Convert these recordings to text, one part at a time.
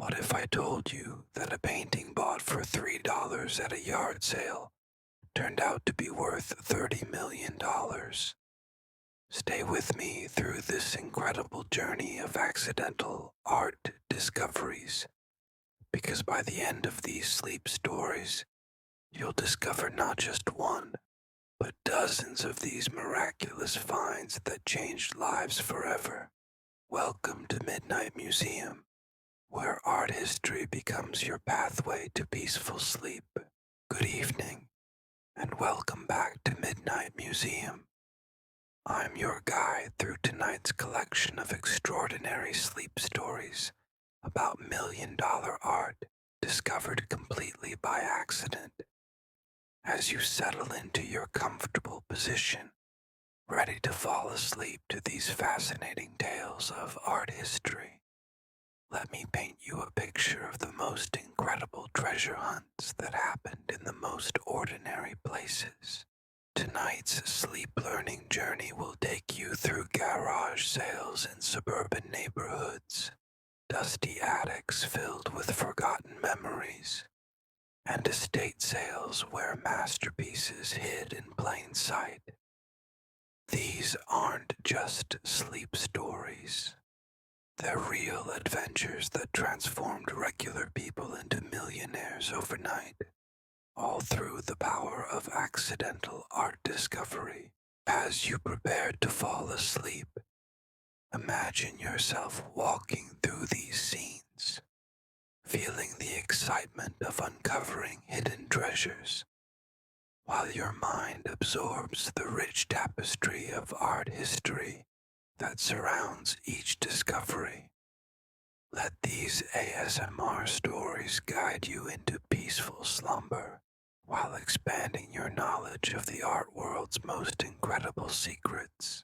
What if I told you that a painting bought for $3 at a yard sale turned out to be worth $30 million? Stay with me through this incredible journey of accidental art discoveries, because by the end of these sleep stories, you'll discover not just one, but dozens of these miraculous finds that changed lives forever. Welcome to Midnight Museum, where art history becomes your pathway to peaceful sleep. Good evening, and welcome back to Midnight Museum. I'm your guide through tonight's collection of extraordinary sleep stories about million-dollar art discovered completely by accident. As you settle into your comfortable position, ready to fall asleep to these fascinating tales of art history, let me paint you a picture of the most incredible treasure hunts that happened in the most ordinary places. Tonight's sleep learning journey will take you through garage sales in suburban neighborhoods, dusty attics filled with forgotten memories, and estate sales where masterpieces hid in plain sight. These aren't just sleep stories. They're real adventures that transformed regular people into millionaires overnight, all through the power of accidental art discovery. As you prepare to fall asleep, imagine yourself walking through these scenes, feeling the excitement of uncovering hidden treasures, while your mind absorbs the rich tapestry of art history that surrounds each discovery. Let these ASMR stories guide you into peaceful slumber while expanding your knowledge of the art world's most incredible secrets.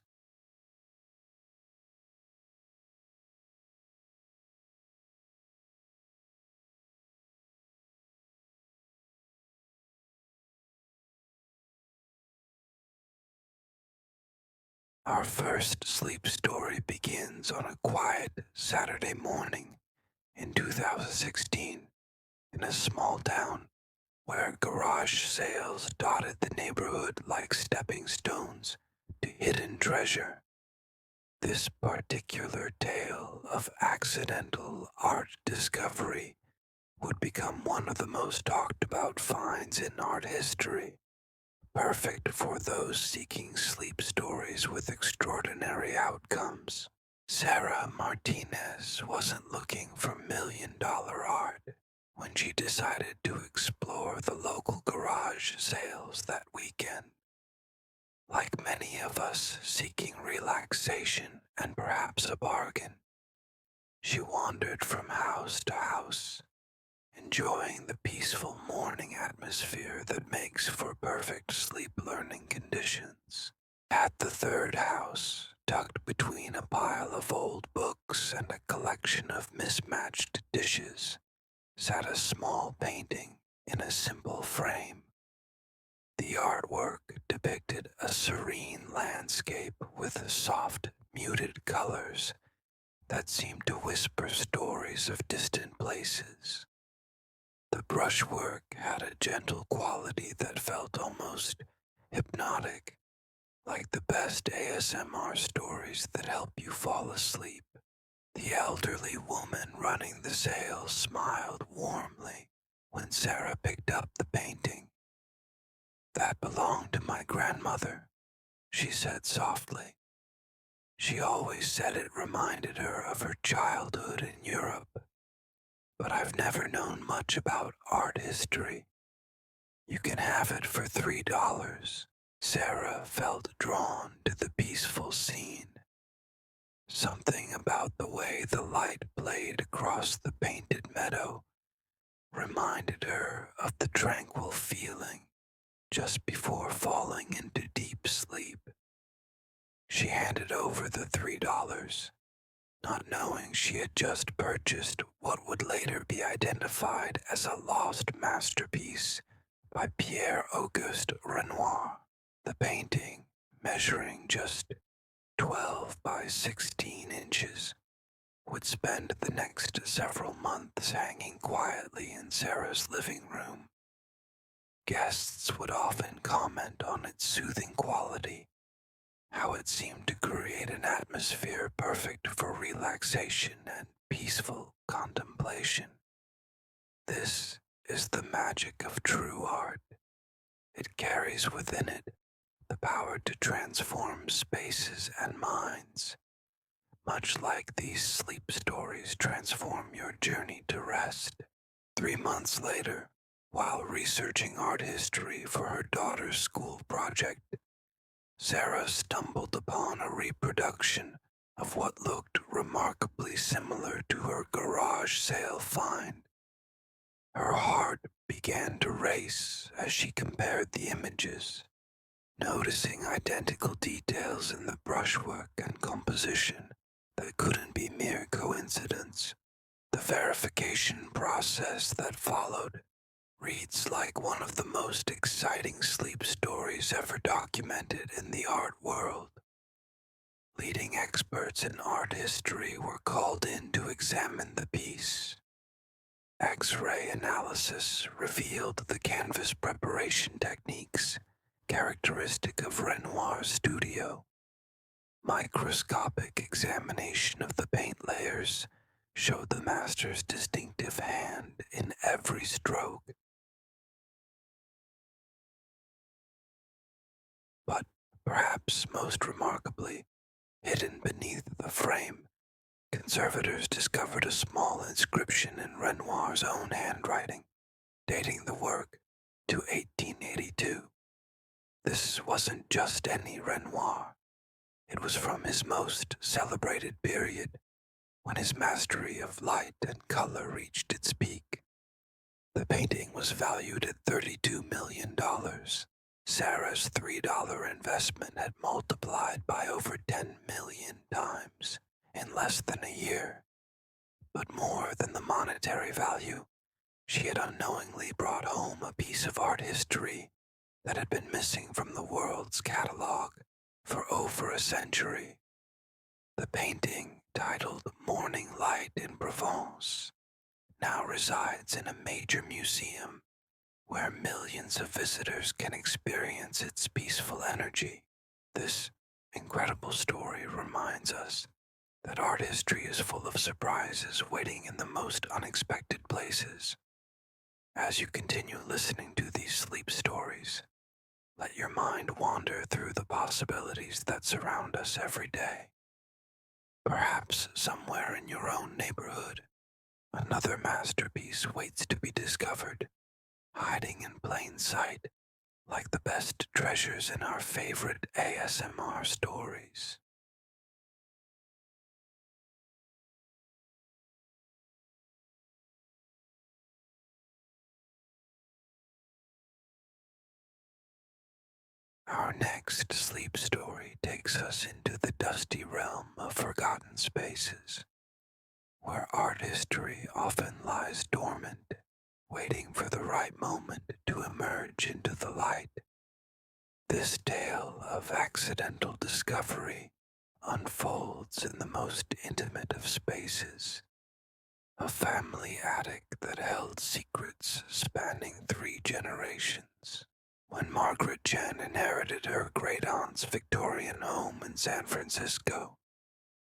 Our first sleep story begins on a quiet Saturday morning in 2016 in a small town where garage sales dotted the neighborhood like stepping stones to hidden treasure. This particular tale of accidental art discovery would become one of the most talked about finds in art history, perfect for those seeking sleep stories with extraordinary outcomes. Sarah Martinez wasn't looking for million-dollar art when she decided to explore the local garage sales that weekend. Like many of us seeking relaxation and perhaps a bargain, she wandered from house to house, enjoying the peaceful morning atmosphere that makes for perfect sleep learning conditions. At the third house, tucked between a pile of old books and a collection of mismatched dishes, sat a small painting in a simple frame. The artwork depicted a serene landscape with soft, muted colors that seemed to whisper stories of distant places. The brushwork had a gentle quality that felt almost hypnotic, like the best ASMR stories that help you fall asleep. The elderly woman running the sale smiled warmly when Sarah picked up the painting. "That belonged to my grandmother," she said softly. "She always said it reminded her of her childhood in Europe, but I've never known much about art history. You can have it for $3. Sarah felt drawn to the peaceful scene. Something about the way the light played across the painted meadow reminded her of the tranquil feeling just before falling into deep sleep. She handed over the $3, not knowing she had just purchased what would later be identified as a lost masterpiece by Pierre-Auguste Renoir. The painting, measuring just 12 by 16 inches, would spend the next several months hanging quietly in Sarah's living room. Guests would often comment on its soothing quality, how it seemed to create an atmosphere perfect for relaxation and peaceful contemplation. This is the magic of true art. It carries within it the power to transform spaces and minds, much like these sleep stories transform your journey to rest. 3 months later, while researching art history for her daughter's school project, Sarah stumbled upon a reproduction of what looked remarkably similar to her garage sale find. Her heart began to race as she compared the images, noticing identical details in the brushwork and composition that couldn't be mere coincidence. The verification process that followed reads like one of the most exciting sleep stories ever documented in the art world. Leading experts in art history were called in to examine the piece. X-ray analysis revealed the canvas preparation techniques characteristic of Renoir's studio. Microscopic examination of the paint layers showed the master's distinctive hand in every stroke. But perhaps most remarkably, hidden beneath the frame, conservators discovered a small inscription in Renoir's own handwriting, dating the work to 1882. This wasn't just any Renoir. It was from his most celebrated period, when his mastery of light and color reached its peak. The painting was valued at $32 million. Sarah's $3 investment had multiplied by over 10 million times in less than a year. But more than the monetary value, she had unknowingly brought home a piece of art history that had been missing from the world's catalog for over a century. The painting, titled Morning Light in Provence, now resides in a major museum where millions of visitors can experience its peaceful energy. This incredible story reminds us that art history is full of surprises waiting in the most unexpected places. As you continue listening to these sleep stories, let your mind wander through the possibilities that surround us every day. Perhaps somewhere in your own neighborhood, another masterpiece waits to be discovered, hiding in plain sight like the best treasures in our favorite ASMR stories. Our next sleep story takes us into the dusty realm of forgotten spaces, where art history often lies dormant, waiting for the right moment to emerge into the light. This tale of accidental discovery unfolds in the most intimate of spaces, a family attic that held secrets spanning 3 generations. When Margaret Chen inherited her great-aunt's Victorian home in San Francisco,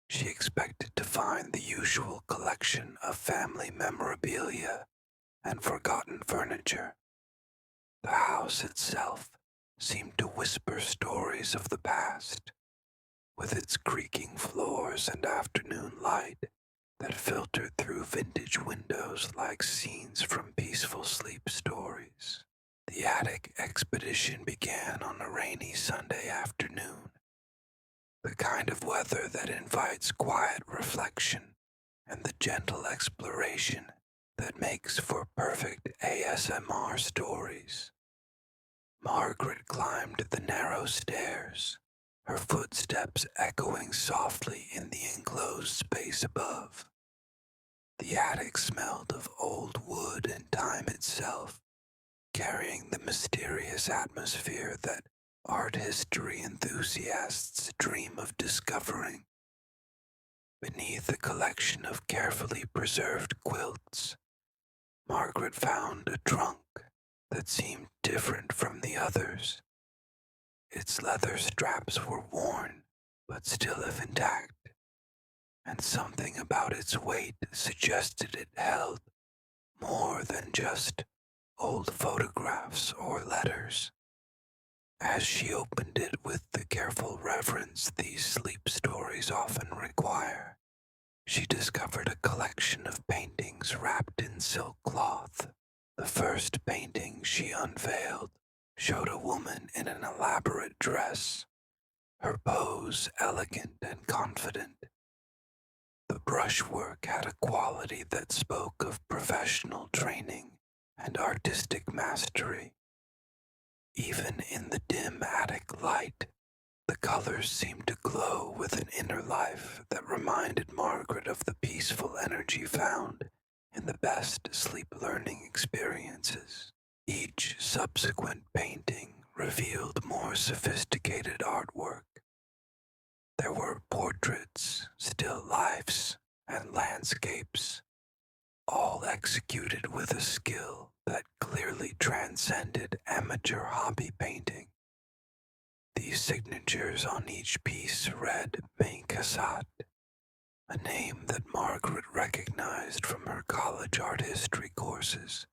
she expected to find the usual collection of family memorabilia and forgotten furniture. The house itself seemed to whisper stories of the past, with its creaking floors and afternoon light that filtered through vintage windows like scenes from peaceful sleep stories. The attic expedition began on a rainy Sunday afternoon, the kind of weather that invites quiet reflection and the gentle exploration that makes for perfect ASMR stories. Margaret climbed the narrow stairs, her footsteps echoing softly in the enclosed space above. The attic smelled of old wood and time itself, carrying the mysterious atmosphere that art history enthusiasts dream of discovering. Beneath a collection of carefully preserved quilts, Margaret found a trunk that seemed different from the others. Its leather straps were worn, but still intact, and something about its weight suggested it held more than just old photographs or letters. As she opened it with the careful reverence these sleep stories often require, she discovered a collection of paintings wrapped in silk cloth. The first painting she unveiled showed a woman in an elaborate dress, her pose elegant and confident. The brushwork had a quality that spoke of professional training and artistic mastery. Even in the dim attic light, the colors seemed to glow with an inner life that reminded Margaret of the peaceful energy found in the best sleep learning experiences. Each subsequent painting revealed more sophisticated artwork. There were portraits, still lifes, and landscapes, all executed with a skill that clearly transcended amateur hobby painting. These signatures on each piece read Main Cassatt, a name that Margaret recognized from her college art history courses,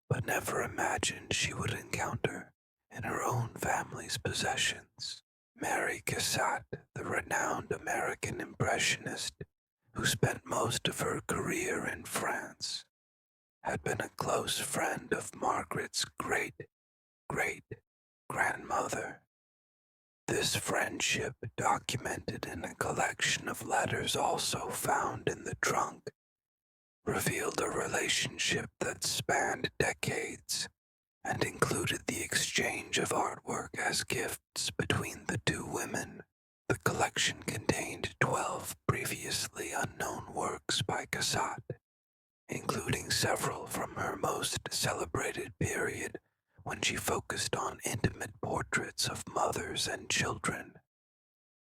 but never imagined she would encounter in her own family's possessions. Mary Cassatt, the renowned American impressionist who spent most of her career in France, had been a close friend of Margaret's great-great-grandmother. This friendship, documented in a collection of letters also found in the trunk, revealed a relationship that spanned decades and included the exchange of artwork as gifts between the two women. The collection contained 12 previously unknown works by Cassatt, including several from her most celebrated period when she focused on intimate portraits of mothers and children.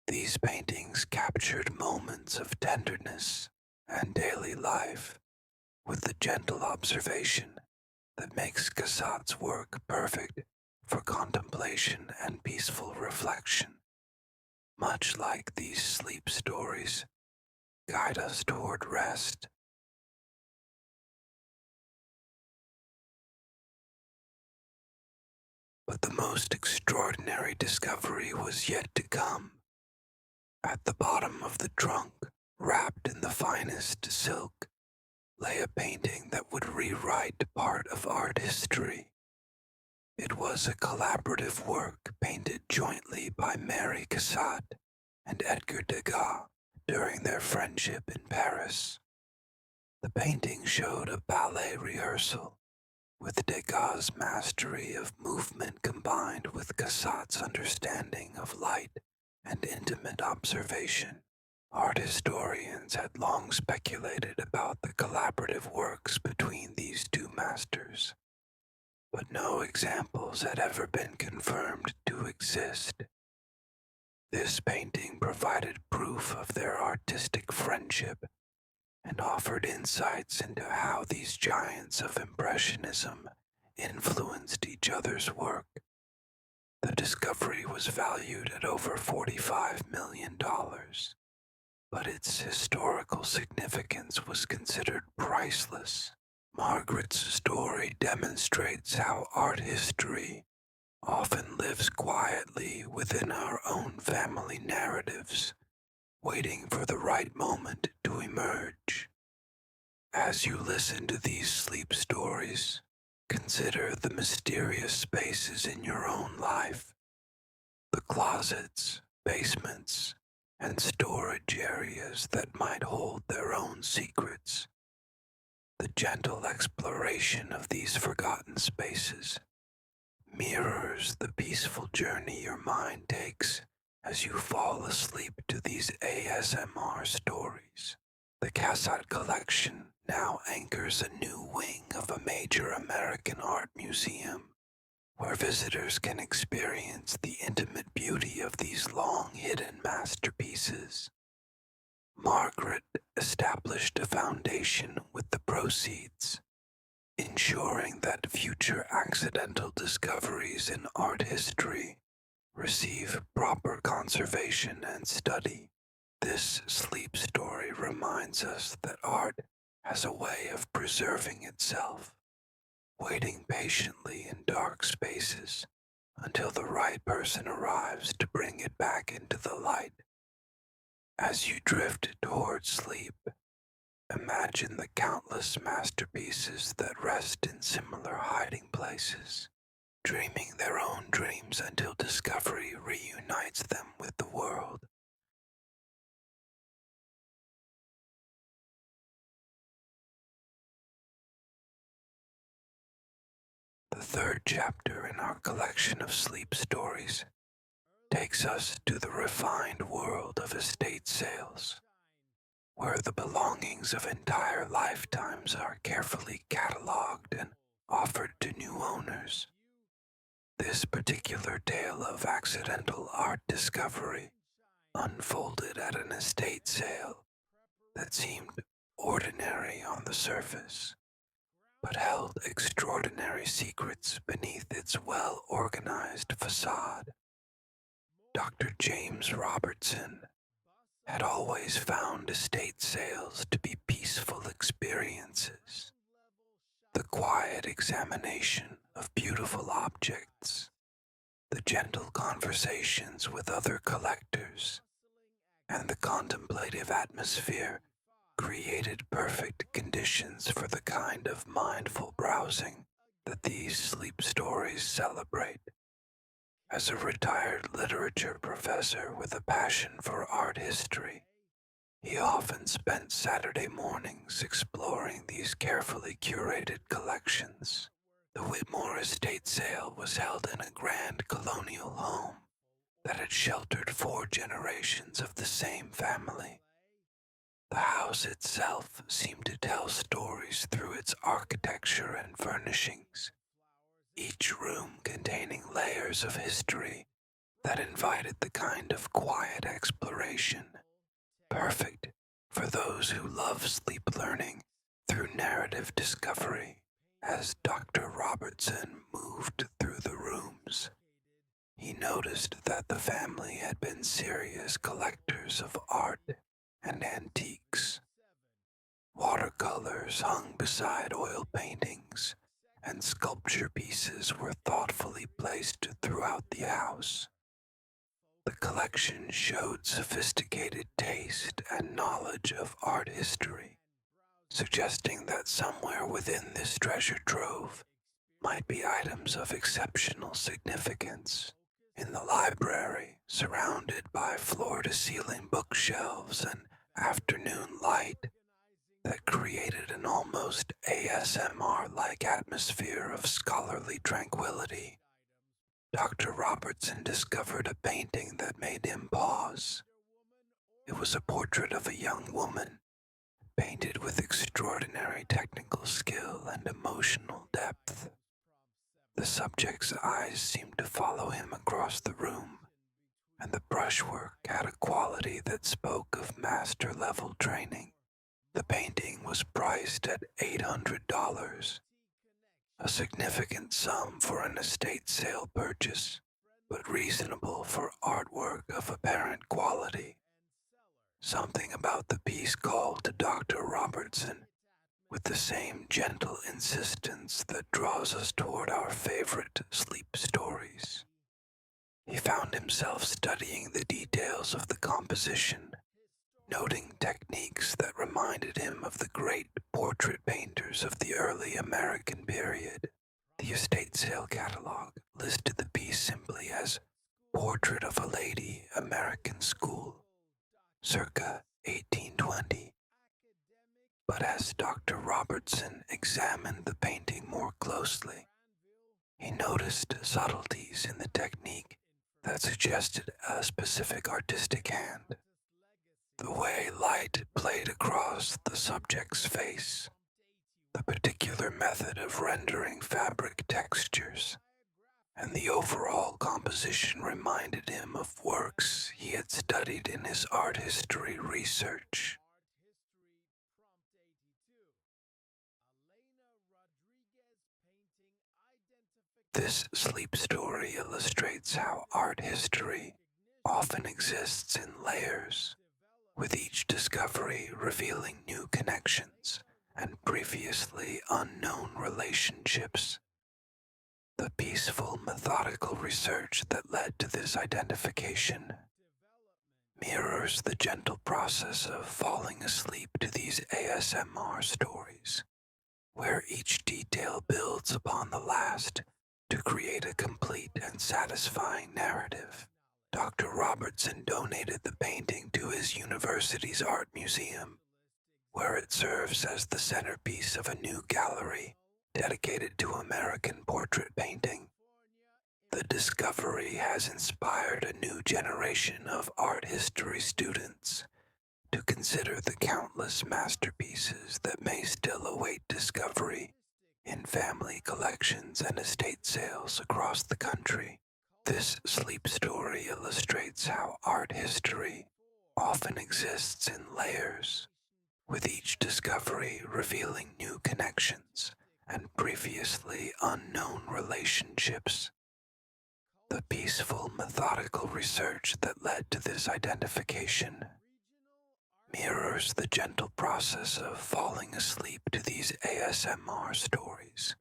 These paintings captured moments of tenderness and daily life with the gentle observation that makes Cassatt's work perfect for contemplation and peaceful reflection. Much like these sleep stories guide us toward rest. But the most extraordinary discovery was yet to come. At the bottom of the trunk, wrapped in the finest silk, lay a painting that would rewrite part of art history. It was a collaborative work painted jointly by Mary Cassatt and Edgar Degas during their friendship in Paris. The painting showed a ballet rehearsal, with Degas' mastery of movement combined with Cassatt's understanding of light and intimate observation. Art historians had long speculated about the collaborative works between these two masters, but no examples had ever been confirmed to exist. This painting provided proof of their artistic friendship and offered insights into how these giants of Impressionism influenced each other's work. The discovery was valued at over $45 million, but its historical significance was considered priceless. Margaret's story demonstrates how art history often lives quietly within our own family narratives, waiting for the right moment to emerge. As you listen to these sleep stories, consider the mysterious spaces in your own life, the closets, basements, and storage areas that might hold their own secrets. The gentle exploration of these forgotten spaces mirrors the peaceful journey your mind takes as you fall asleep to these ASMR stories. The Cassatt collection now anchors a new wing of a major American art museum, where visitors can experience the intimate beauty of these long-hidden masterpieces. Margaret established a foundation with the proceeds, ensuring that future accidental discoveries in art history receive proper conservation and study. This sleep story reminds us that art has a way of preserving itself, waiting patiently in dark spaces until the right person arrives to bring it back into the light. As you drift towards sleep, imagine the countless masterpieces that rest in similar hiding places, dreaming their own dreams until discovery reunites them with the world. The third chapter in our collection of sleep stories takes us to the refined world of estate sales, where the belongings of entire lifetimes are carefully cataloged and offered to new owners. This particular tale of accidental art discovery unfolded at an estate sale that seemed ordinary on the surface, but held extraordinary secrets beneath its well-organized facade. Dr. James Robertson had always found estate sales to be peaceful experiences. The quiet examination of beautiful objects, the gentle conversations with other collectors, and the contemplative atmosphere created perfect conditions for the kind of mindful browsing that these sleep stories celebrate. As a retired literature professor with a passion for art history, he often spent Saturday mornings exploring these carefully curated collections. The Whitmore estate sale was held in a grand colonial home that had sheltered 4 generations of the same family. The house itself seemed to tell stories through its architecture and furnishings, each room containing layers of history that invited the kind of quiet exploration, perfect for those who love sleep learning through narrative discovery. As Dr. Robertson moved through the rooms, he noticed that the family had been serious collectors of art and antiques. Watercolors hung beside oil paintings, and sculpture pieces were thoughtfully placed throughout the house. The collection showed sophisticated taste and knowledge of art history, suggesting that somewhere within this treasure trove might be items of exceptional significance. In the library, surrounded by floor-to-ceiling bookshelves and afternoon light that created an almost ASMR-like atmosphere of scholarly tranquility, Dr. Robertson discovered a painting that made him pause. It was a portrait of a young woman, painted with extraordinary technical skill and emotional depth. The subject's eyes seemed to follow him across the room, and the brushwork had a quality that spoke of master-level training. The painting was priced at $800, a significant sum for an estate sale purchase, but reasonable for artwork of apparent quality. Something about the piece called to Dr. Robertson with the same gentle insistence that draws us toward our favorite sleep stories. He found himself studying the details of the composition, noting techniques that reminded him of the great portrait painters of the early American period. The estate sale catalog listed the piece simply as Portrait of a Lady, American School, circa 1820. But as Dr. Robertson examined the painting more closely, he noticed subtleties in the technique that suggested a specific artistic hand. The way light played across the subject's face, the particular method of rendering fabric textures, and the overall composition reminded him of works he had studied in his art history research. This sleep story illustrates how art history often exists in layers, with each discovery revealing new connections and previously unknown relationships. The peaceful, methodical research that led to this identification mirrors the gentle process of falling asleep to these ASMR stories, where each detail builds upon the last to create a complete and satisfying narrative. Dr. Robertson donated the painting to his university's art museum, where it serves as the centerpiece of a new gallery dedicated to American portrait painting. The discovery has inspired a new generation of art history students to consider the countless masterpieces that may still await discovery in family collections and estate sales across the country. This sleep story illustrates how art history often exists in layers, with each discovery revealing new connections and previously unknown relationships. The peaceful, methodical research that led to this identification mirrors the gentle process of falling asleep to these ASMR stories,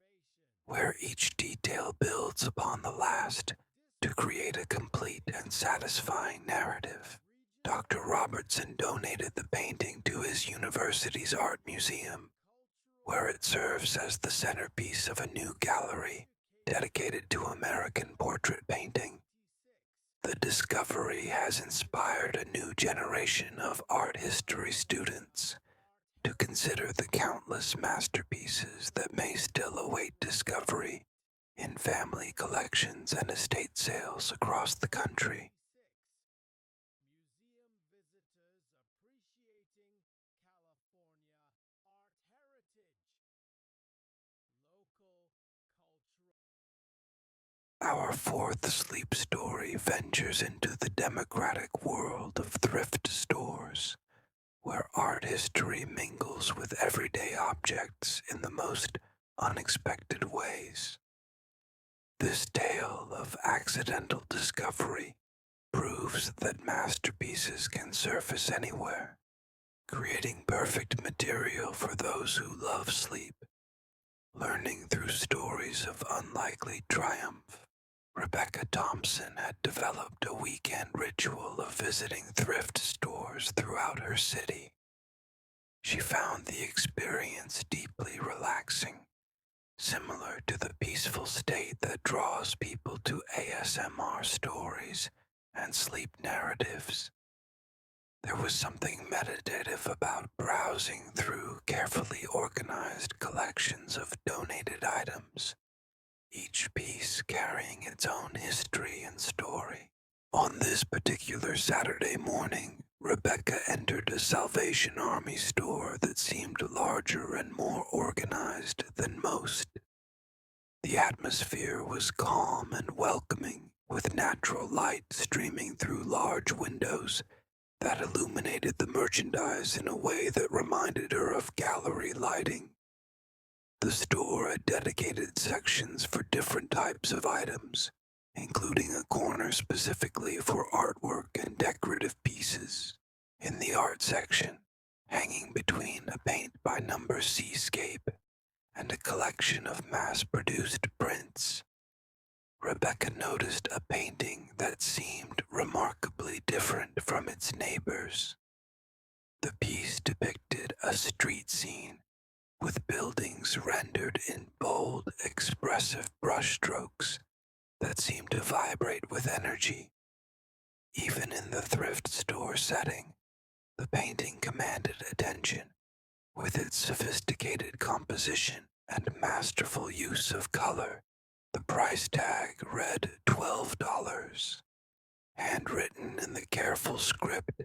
where each detail builds upon the last to create a complete and satisfying narrative. Dr. Robertson donated the painting to his university's art museum, where it serves as the centerpiece of a new gallery dedicated to American portrait painting. The discovery has inspired a new generation of art history students to consider the countless masterpieces that may still await discovery in family collections and estate sales across the country. Our fourth sleep story ventures into the democratic world of thrift stores, where art history mingles with everyday objects in the most unexpected ways. This tale of accidental discovery proves that masterpieces can surface anywhere, creating perfect material for those who love sleep. Learning through stories of unlikely triumph, Rebecca Thompson had developed a weekend ritual of visiting thrift stores throughout her city. She found the experience deeply relaxing, similar to the peaceful state that draws people to ASMR stories and sleep narratives. There was something meditative about browsing through carefully organized collections of donated items, each piece carrying its own history and story. On this particular Saturday morning, Rebecca entered a Salvation Army store that seemed larger and more organized than most. The atmosphere was calm and welcoming, with natural light streaming through large windows that illuminated the merchandise in a way that reminded her of gallery lighting. The store had dedicated sections for different types of items, including a corner specifically for artwork and decorative pieces. In the art section, hanging between a paint-by-number seascape and a collection of mass-produced prints, Rebecca noticed a painting that seemed remarkably different from its neighbors. The piece depicted a street scene with buildings rendered in bold, expressive brushstrokes that seemed to vibrate with energy. Even in the thrift store setting, the painting commanded attention with its sophisticated composition and masterful use of color. The price tag read $12, handwritten in the careful script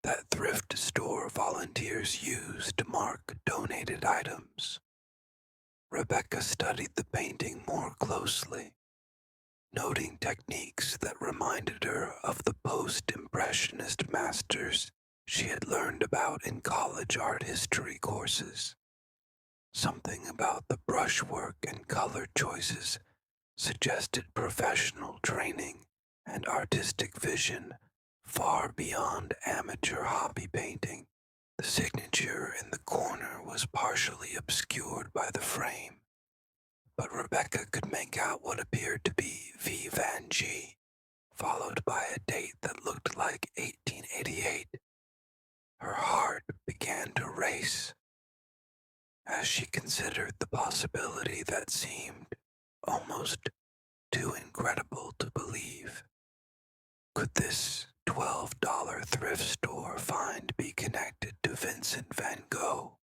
that thrift store volunteers use to mark donated items. Rebecca studied the painting more closely, noting techniques that reminded her of the post-impressionist masters she had learned about in college art history courses. Something about the brushwork and color choices suggested professional training and artistic vision far beyond amateur hobby painting. The signature in the corner was partially obscured by the frame, but Rebecca could make out what appeared to be V. Van G, followed by a date that looked like 1888. Her heart began to race as she considered the possibility that seemed almost too incredible to believe. Could this $12 thrift store find be connected to Vincent van Gogh,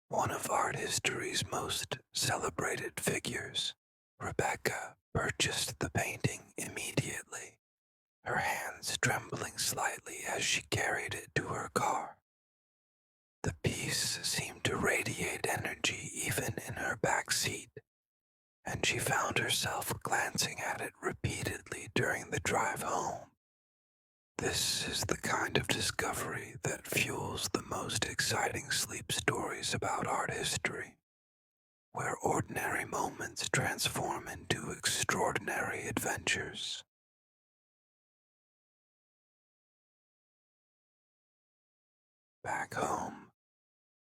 one of art history's most celebrated figures? Rebecca purchased the painting immediately, her hands trembling slightly as she carried it to her car. The piece seemed to radiate energy even in her back seat, and she found herself glancing at it repeatedly during the drive home. This is the kind of discovery that fuels the most exciting sleep stories about art history, where ordinary moments transform into extraordinary adventures. Back home,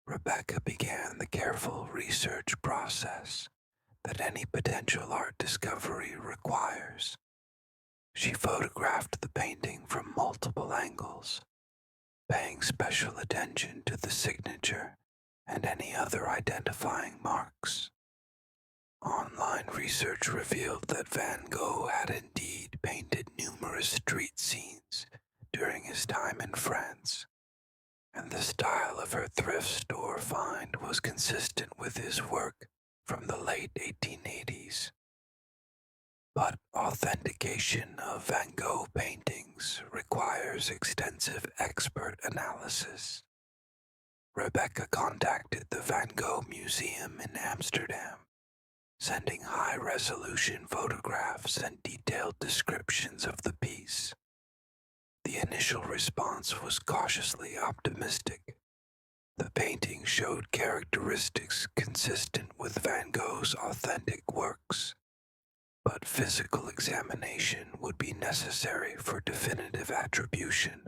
Rebecca began the careful research process that any potential art discovery requires. She photographed the painting from multiple angles, paying special attention to the signature and any other identifying marks. Online research revealed that Van Gogh had indeed painted numerous street scenes during his time in France, and the style of her thrift store find was consistent with his work from the late 1880s. But authentication of Van Gogh paintings requires extensive expert analysis. Rebecca contacted the Van Gogh Museum in Amsterdam, sending high-resolution photographs and detailed descriptions of the piece. The initial response was cautiously optimistic. The painting showed characteristics consistent with Van Gogh's authentic works, but physical examination would be necessary for definitive attribution.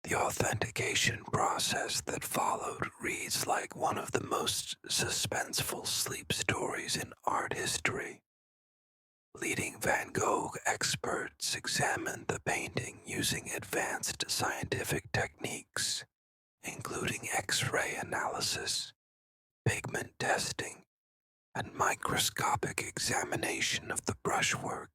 The authentication process that followed reads like one of the most suspenseful sleep stories in art history. Leading Van Gogh experts examined the painting using advanced scientific techniques, including X-ray analysis, pigment testing, and microscopic examination of the brushwork.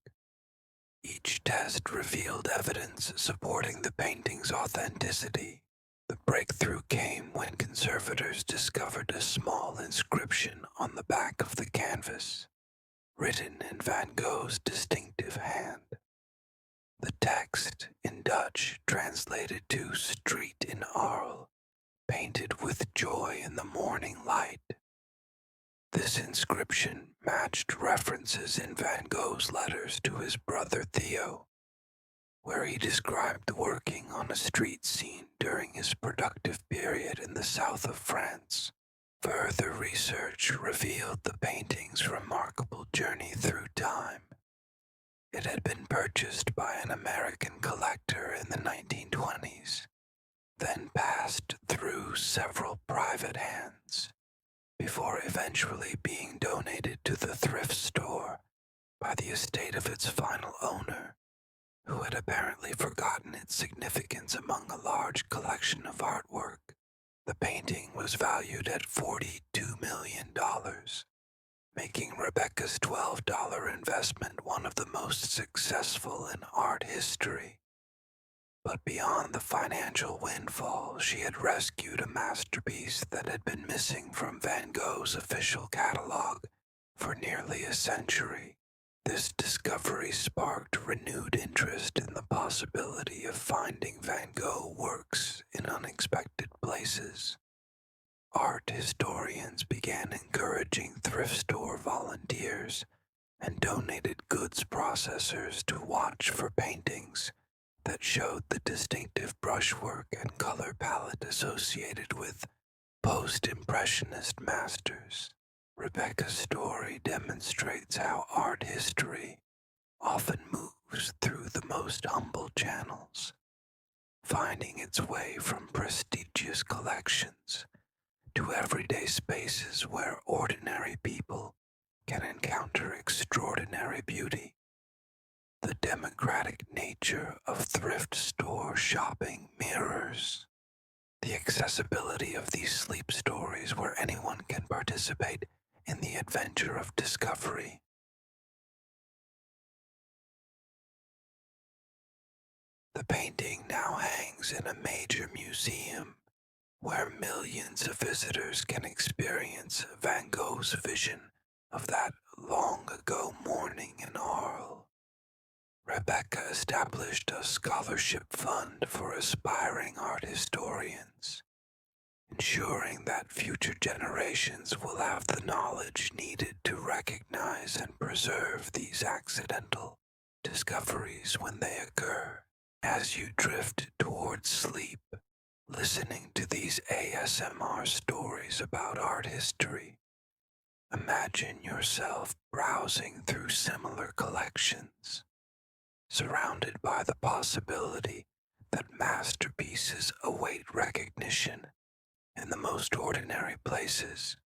Each test revealed evidence supporting the painting's authenticity. The breakthrough came when conservators discovered a small inscription on the back of the canvas, written in Van Gogh's distinctive hand. The text, in Dutch, translated to "Street in Arles," painted with joy in the morning light. This inscription matched references in Van Gogh's letters to his brother Theo, where he described working on a street scene during his productive period in the south of France. Further research revealed the painting's remarkable journey through time. It had been purchased by an American collector in the 1920s, then passed through several private hands, before eventually being donated to the thrift store by the estate of its final owner, who had apparently forgotten its significance among a large collection of artwork. The painting was valued at $42 million, making Rebecca's $12 investment one of the most successful in art history. But beyond the financial windfall, she had rescued a masterpiece that had been missing from Van Gogh's official catalog for nearly a century. This discovery sparked renewed interest in the possibility of finding Van Gogh works in unexpected places. Art historians began encouraging thrift store volunteers and donated goods processors to watch for paintings that showed the distinctive brushwork and color palette associated with post-impressionist masters. Rebecca's story demonstrates how art history often moves through the most humble channels, finding its way from prestigious collections to everyday spaces where ordinary people can encounter extraordinary beauty. The democratic nature of thrift store shopping mirrors the accessibility of these sleep stories where anyone can participate in the adventure of discovery. The painting now hangs in a major museum where millions of visitors can experience Van Gogh's vision of that long ago morning in Arles. Rebecca established a scholarship fund for aspiring art historians, ensuring that future generations will have the knowledge needed to recognize and preserve these accidental discoveries when they occur. As you drift towards sleep, listening to these ASMR stories about art history, imagine yourself browsing through similar collections, surrounded by the possibility that masterpieces await recognition in the most ordinary places.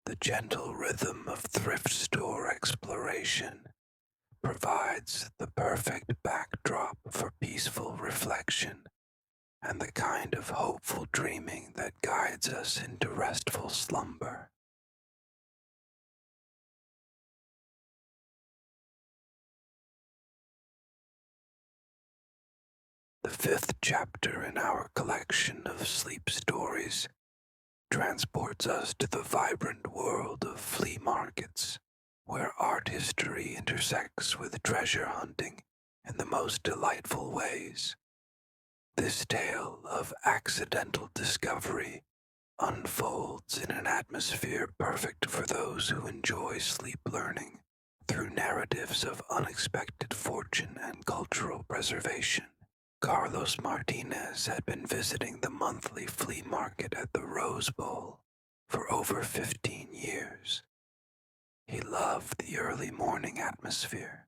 The gentle rhythm of thrift store exploration provides the perfect backdrop for peaceful reflection and the kind of hopeful dreaming that guides us into restful slumber. The fifth chapter in our collection of sleep stories transports us to the vibrant world of flea markets, where art history intersects with treasure hunting in the most delightful ways. This tale of accidental discovery unfolds in an atmosphere perfect for those who enjoy sleep learning through narratives of unexpected fortune and cultural preservation. Carlos Martinez had been visiting the monthly flea market at the Rose Bowl for over 15 years. He loved the early morning atmosphere,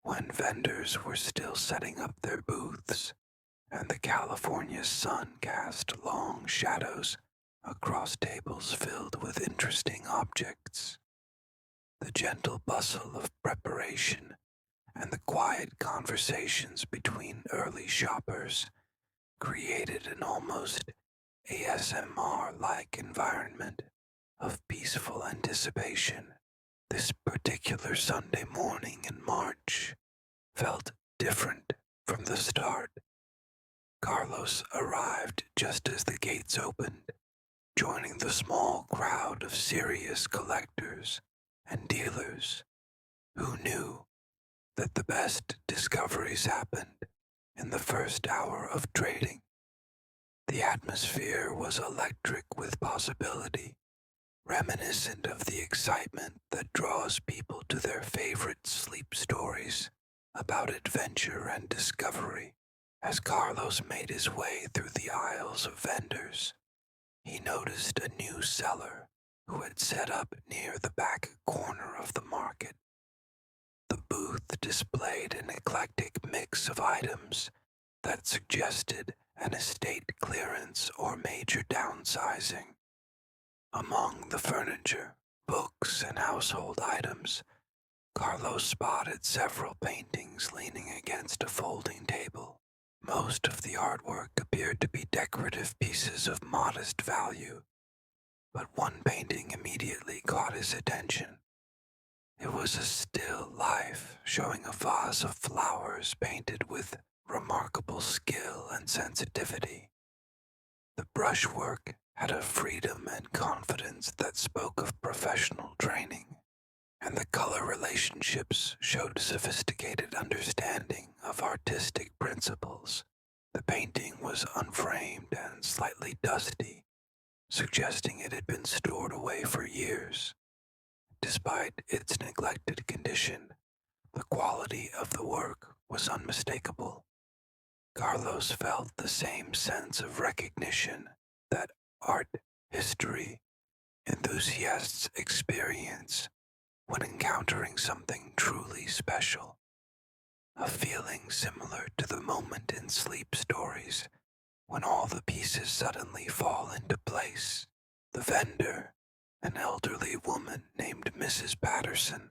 when vendors were still setting up their booths and the California sun cast long shadows across tables filled with interesting objects. The gentle bustle of preparation and the quiet conversations between early shoppers created an almost ASMR-like environment of peaceful anticipation. This particular Sunday morning in March felt different from the start. Carlos arrived just as the gates opened, joining the small crowd of serious collectors and dealers who knew that the best discoveries happened in the first hour of trading. The atmosphere was electric with possibility, reminiscent of the excitement that draws people to their favorite sleep stories about adventure and discovery. As Carlos made his way through the aisles of vendors, he noticed a new seller who had set up near the back corner of the market. The booth displayed an eclectic mix of items that suggested an estate clearance or major downsizing. Among the furniture, books, and household items, Carlos spotted several paintings leaning against a folding table. Most of the artwork appeared to be decorative pieces of modest value, but one painting immediately caught his attention. It was a still life showing a vase of flowers painted with remarkable skill and sensitivity. The brushwork had a freedom and confidence that spoke of professional training, and the color relationships showed sophisticated understanding of artistic principles. The painting was unframed and slightly dusty, suggesting it had been stored away for years. Despite its neglected condition, the quality of the work was unmistakable. Carlos felt the same sense of recognition that art history enthusiasts experience when encountering something truly special, a feeling similar to the moment in sleep stories when all the pieces suddenly fall into place. The vendor, an elderly woman named Mrs. Patterson,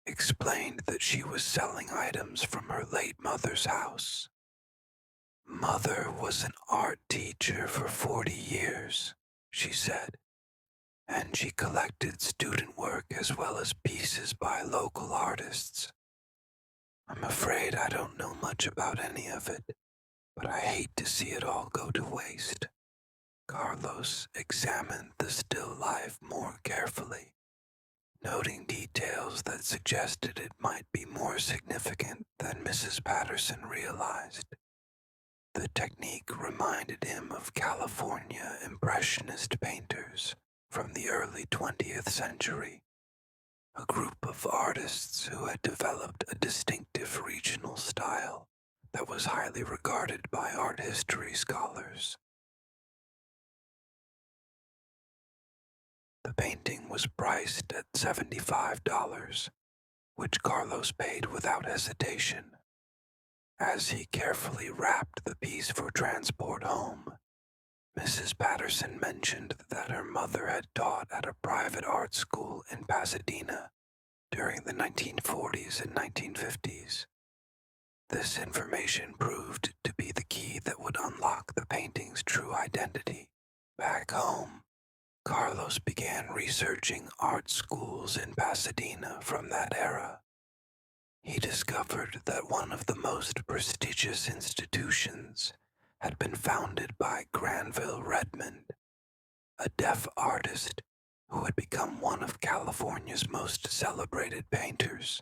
explained that she was selling items from her late mother's house. Mother was an art teacher for 40 years, she said, and she collected student work as well as pieces by local artists. I'm afraid I don't know much about any of it, but I hate to see it all go to waste. Carlos examined the still life more carefully, noting details that suggested it might be more significant than Mrs. Patterson realized. The technique reminded him of California Impressionist painters from the early 20th century, a group of artists who had developed a distinctive regional style that was highly regarded by art history scholars. The painting was priced at $75, which Carlos paid without hesitation. As he carefully wrapped the piece for transport home, Mrs. Patterson mentioned that her mother had taught at a private art school in Pasadena during the 1940s and 1950s. This information proved to be the key that would unlock the painting's true identity. Back home, Carlos began researching art schools in Pasadena from that era. He discovered that one of the most prestigious institutions had been founded by Granville Redmond, a deaf artist who had become one of California's most celebrated painters.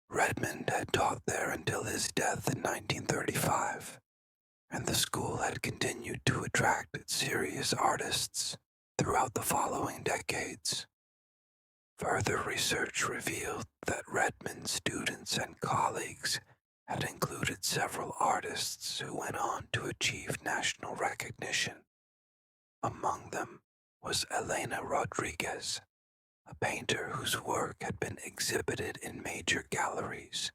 Redmond had taught there until his death in 1935, and the school had continued to attract serious artists throughout the following decades. Further research revealed that Redmond's students and colleagues had included several artists who went on to achieve national recognition. Among them was Elena Rodriguez, a painter whose work had been exhibited in major galleries,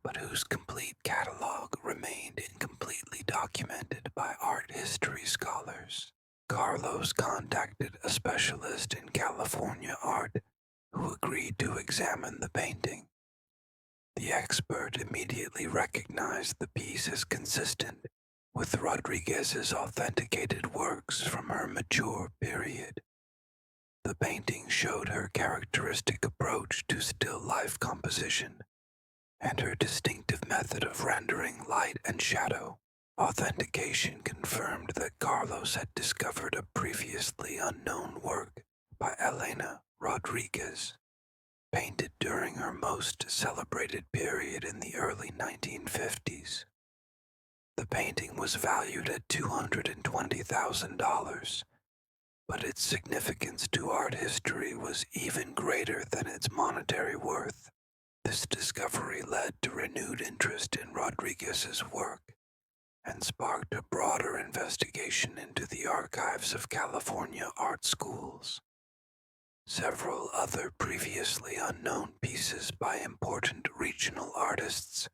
but whose complete catalog remained incompletely documented by art history scholars. Carlos contacted a specialist in California art who agreed to examine the painting. The expert immediately recognized the piece as consistent with Rodriguez's authenticated works from her mature period. The painting showed her characteristic approach to still life composition and her distinctive method of rendering light and shadow. Authentication confirmed that Carlos had discovered a previously unknown work by Elena Rodriguez, painted during her most celebrated period in the early 1950s. The painting was valued at $220,000, but its significance to art history was even greater than its monetary worth. This discovery led to renewed interest in Rodriguez's work and sparked a broader investigation into the archives of California art schools. Several other previously unknown pieces by important regional artists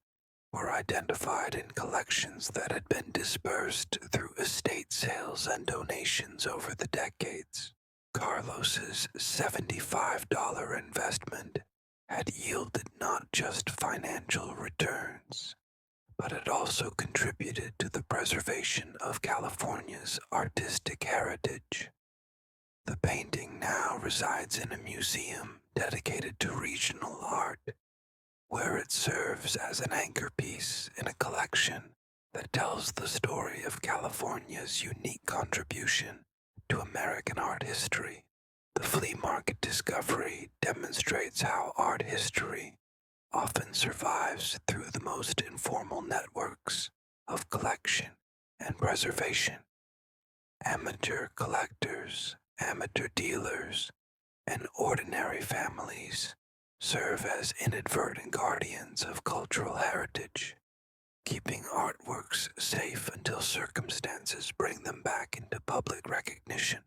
were identified in collections that had been dispersed through estate sales and donations over the decades. Carlos's $75 investment had yielded not just financial returns, but it also contributed to the preservation of California's artistic heritage. The painting now resides in a museum dedicated to regional art, where it serves as an anchor piece in a collection that tells the story of California's unique contribution to American art history. The flea market discovery demonstrates how art history often survives through the most informal networks of collection and preservation. Amateur collectors, amateur dealers, and ordinary families serve as inadvertent guardians of cultural heritage, keeping artworks safe until circumstances bring them back into public recognition.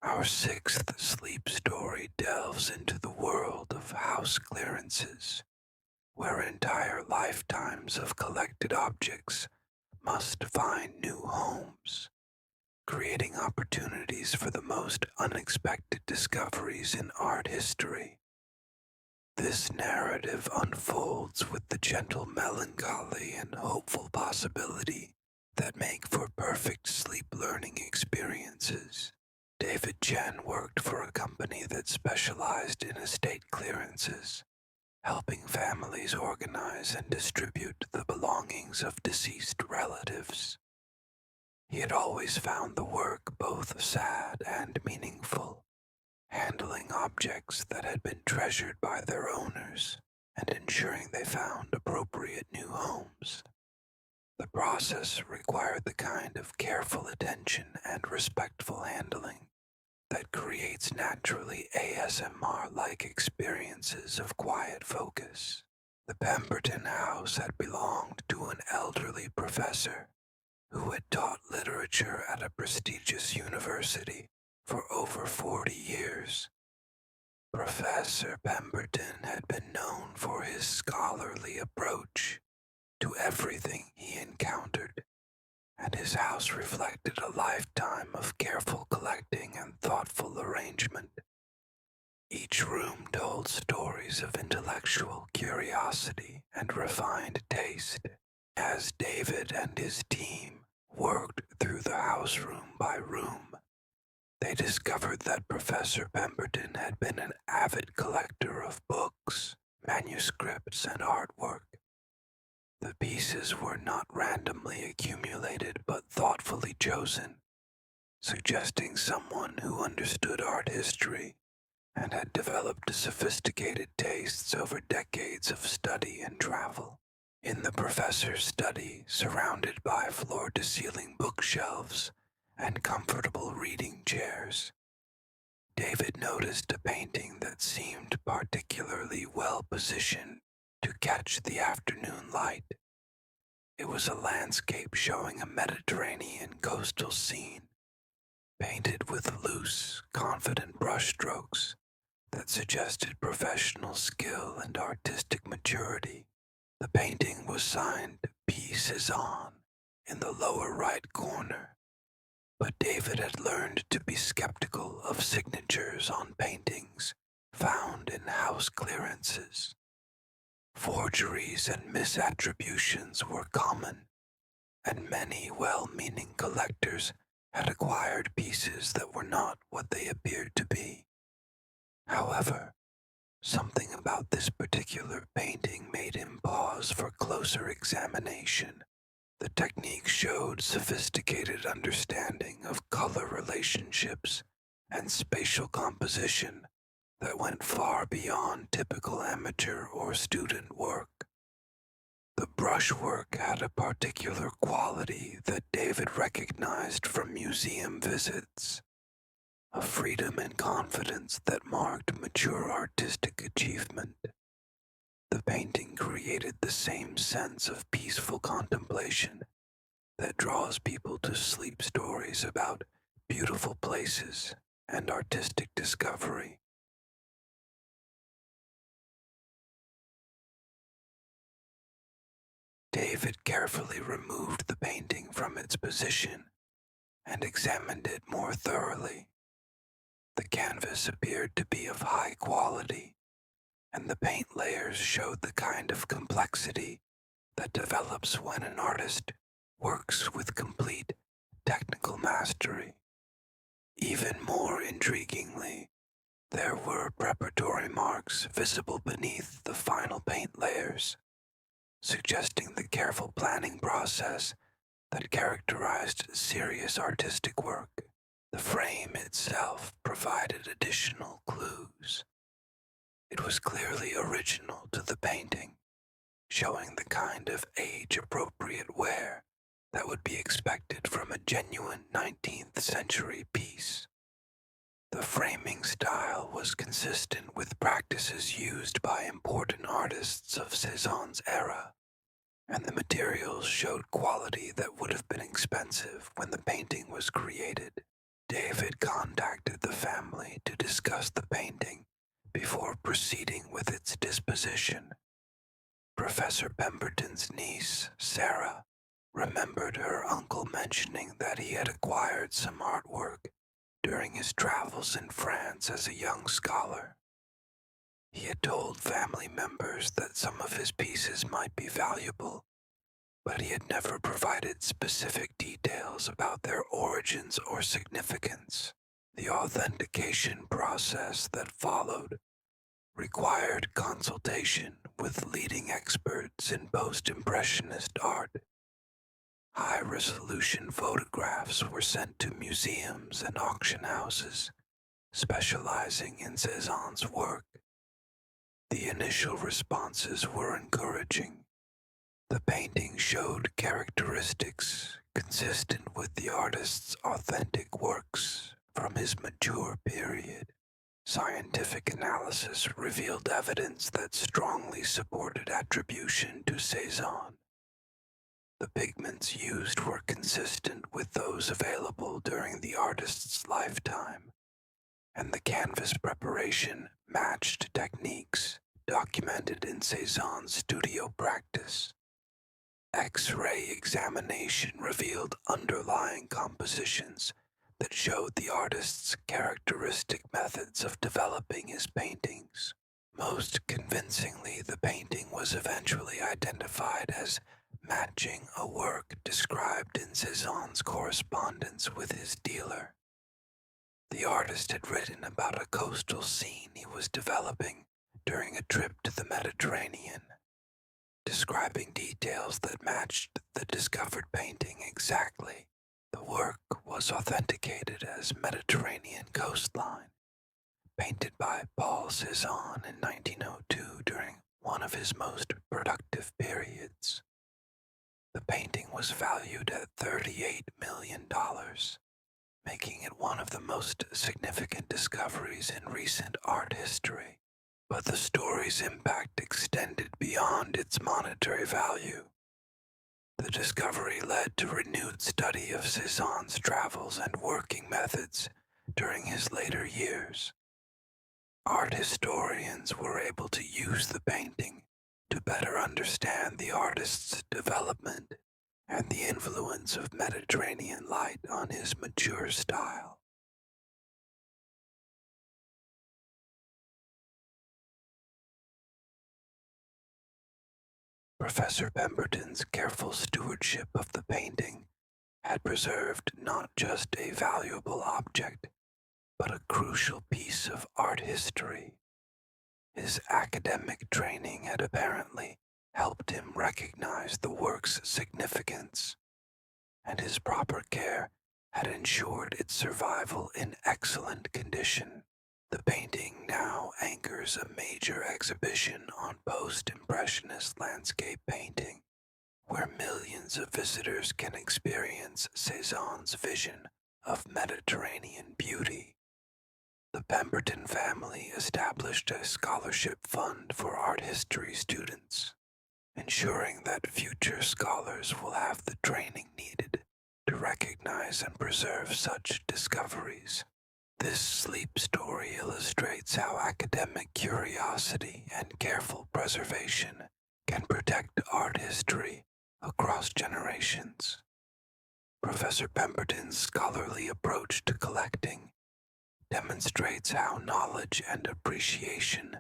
Our sixth sleep story delves into the world of house clearances, where entire lifetimes of collected objects must find new homes, creating opportunities for the most unexpected discoveries in art history. This narrative unfolds with the gentle melancholy and hopeful possibility that make for perfect sleep learning experiences. David Chen worked for a company that specialized in estate clearances, helping families organize and distribute the belongings of deceased relatives. He had always found the work both sad and meaningful, handling objects that had been treasured by their owners and ensuring they found appropriate new homes. The process required the kind of careful attention and respectful handling that creates naturally ASMR-like experiences of quiet focus. The Pemberton house had belonged to an elderly professor who had taught literature at a prestigious university for over 40 years. Professor Pemberton had been known for his scholarly approach to everything he encountered, and his house reflected a lifetime of careful collecting and thoughtful arrangement. Each room told stories of intellectual curiosity and refined taste. As David and his team worked through the house room by room, they discovered that Professor Pemberton had been an avid collector of books, manuscripts, and artwork. The pieces were not randomly accumulated but thoughtfully chosen, suggesting someone who understood art history and had developed sophisticated tastes over decades of study and travel. In the professor's study, surrounded by floor-to-ceiling bookshelves and comfortable reading chairs, David noticed a painting that seemed particularly well-positioned to catch the afternoon light. It was a landscape showing a Mediterranean coastal scene, painted with loose, confident brushstrokes that suggested professional skill and artistic maturity. The painting was signed "Peace is On" in the lower right corner, but David had learned to be skeptical of signatures on paintings found in house clearances. Forgeries and misattributions were common, and many well-meaning collectors had acquired pieces that were not what they appeared to be. However, something about this particular painting made him pause for closer examination. The technique showed sophisticated understanding of color relationships and spatial composition that went far beyond typical amateur or student work. The brushwork had a particular quality that David recognized from museum visits, a freedom and confidence that marked mature artistic achievement. The painting created the same sense of peaceful contemplation that draws people to sleep stories about beautiful places and artistic discovery. David carefully removed the painting from its position and examined it more thoroughly. The canvas appeared to be of high quality, and the paint layers showed the kind of complexity that develops when an artist works with complete technical mastery. Even more intriguingly, there were preparatory marks visible beneath the final paint layers, suggesting the careful planning process that characterized serious artistic work. The frame itself provided additional clues. It was clearly original to the painting, showing the kind of age-appropriate wear that would be expected from a genuine 19th century piece. The framing style was consistent with practices used by important artists of Cézanne's era, and the materials showed quality that would have been expensive when the painting was created. David contacted the family to discuss the painting before proceeding with its disposition. Professor Pemberton's niece, Sarah, remembered her uncle mentioning that he had acquired some artwork during his travels in France as a young scholar. He had told family members that some of his pieces might be valuable, but he had never provided specific details about their origins or significance. The authentication process that followed required consultation with leading experts in post-impressionist art. High-resolution photographs were sent to museums and auction houses specializing in Cézanne's work. The initial responses were encouraging. The painting showed characteristics consistent with the artist's authentic works from his mature period. Scientific analysis revealed evidence that strongly supported attribution to Cézanne. The pigments used were consistent with those available during the artist's lifetime, and the canvas preparation matched techniques documented in Cézanne's studio practice. X-ray examination revealed underlying compositions that showed the artist's characteristic methods of developing his paintings. Most convincingly, the painting was eventually identified as matching a work described in Cézanne's correspondence with his dealer. The artist had written about a coastal scene he was developing during a trip to the Mediterranean, describing details that matched the discovered painting exactly. The work was authenticated as Mediterranean Coastline, painted by Paul Cézanne in 1902 during one of his most productive periods. The painting was valued at $38 million, making it one of the most significant discoveries in recent art history. But the story's impact extended beyond its monetary value. The discovery led to renewed study of Cézanne's travels and working methods during his later years. Art historians were able to use the painting to better understand the artist's development and the influence of Mediterranean light on his mature style. Professor Pemberton's careful stewardship of the painting had preserved not just a valuable object, but a crucial piece of art history. His academic training had apparently helped him recognize the work's significance, and his proper care had ensured its survival in excellent condition. The painting now anchors a major exhibition on post-impressionist landscape painting, where millions of visitors can experience Cézanne's vision of Mediterranean beauty. The Pemberton family established a scholarship fund for art history students, ensuring that future scholars will have the training needed to recognize and preserve such discoveries. This sleep story illustrates how academic curiosity and careful preservation can protect art history across generations. Professor Pemberton's scholarly approach to collecting demonstrates how knowledge and appreciation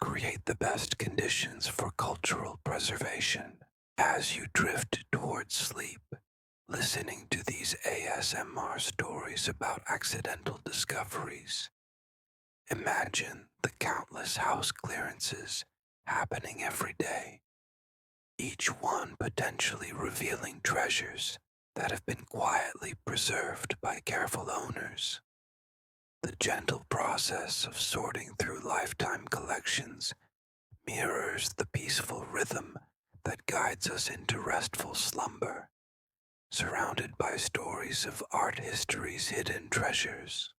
create the best conditions for cultural preservation. As you drift towards sleep, listening to these ASMR stories about accidental discoveries, imagine the countless house clearances happening every day, each one potentially revealing treasures that have been quietly preserved by careful owners. The gentle process of sorting through lifetime collections mirrors the peaceful rhythm that guides us into restful slumber, surrounded by stories of art history's hidden treasures.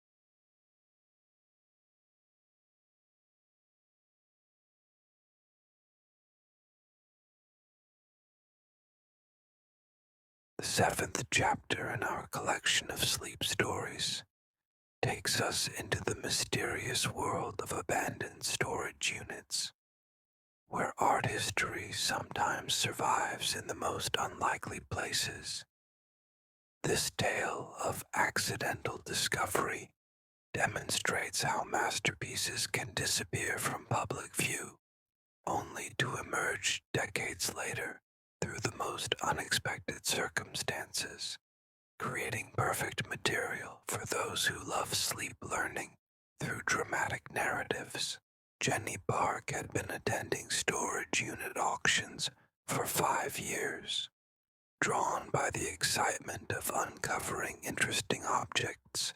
The seventh chapter in our collection of sleep stories takes us into the mysterious world of abandoned storage units, where art history sometimes survives in the most unlikely places. This tale of accidental discovery demonstrates how masterpieces can disappear from public view, only to emerge decades later through the most unexpected circumstances, creating perfect material for those who love sleep learning through dramatic narratives. Jenny Park had been attending storage unit auctions for 5 years, drawn by the excitement of uncovering interesting objects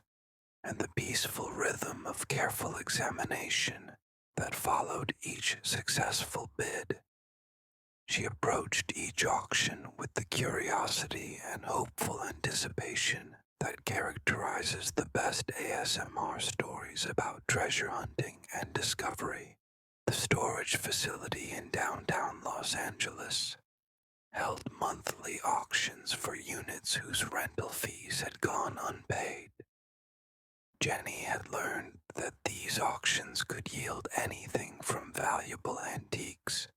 and the peaceful rhythm of careful examination that followed each successful bid. She approached each auction with the curiosity and hopeful anticipation that characterizes the best ASMR stories about treasure hunting and discovery. The storage facility in downtown Los Angeles held monthly auctions for units whose rental fees had gone unpaid. Jenny had learned that these auctions could yield anything from valuable antiques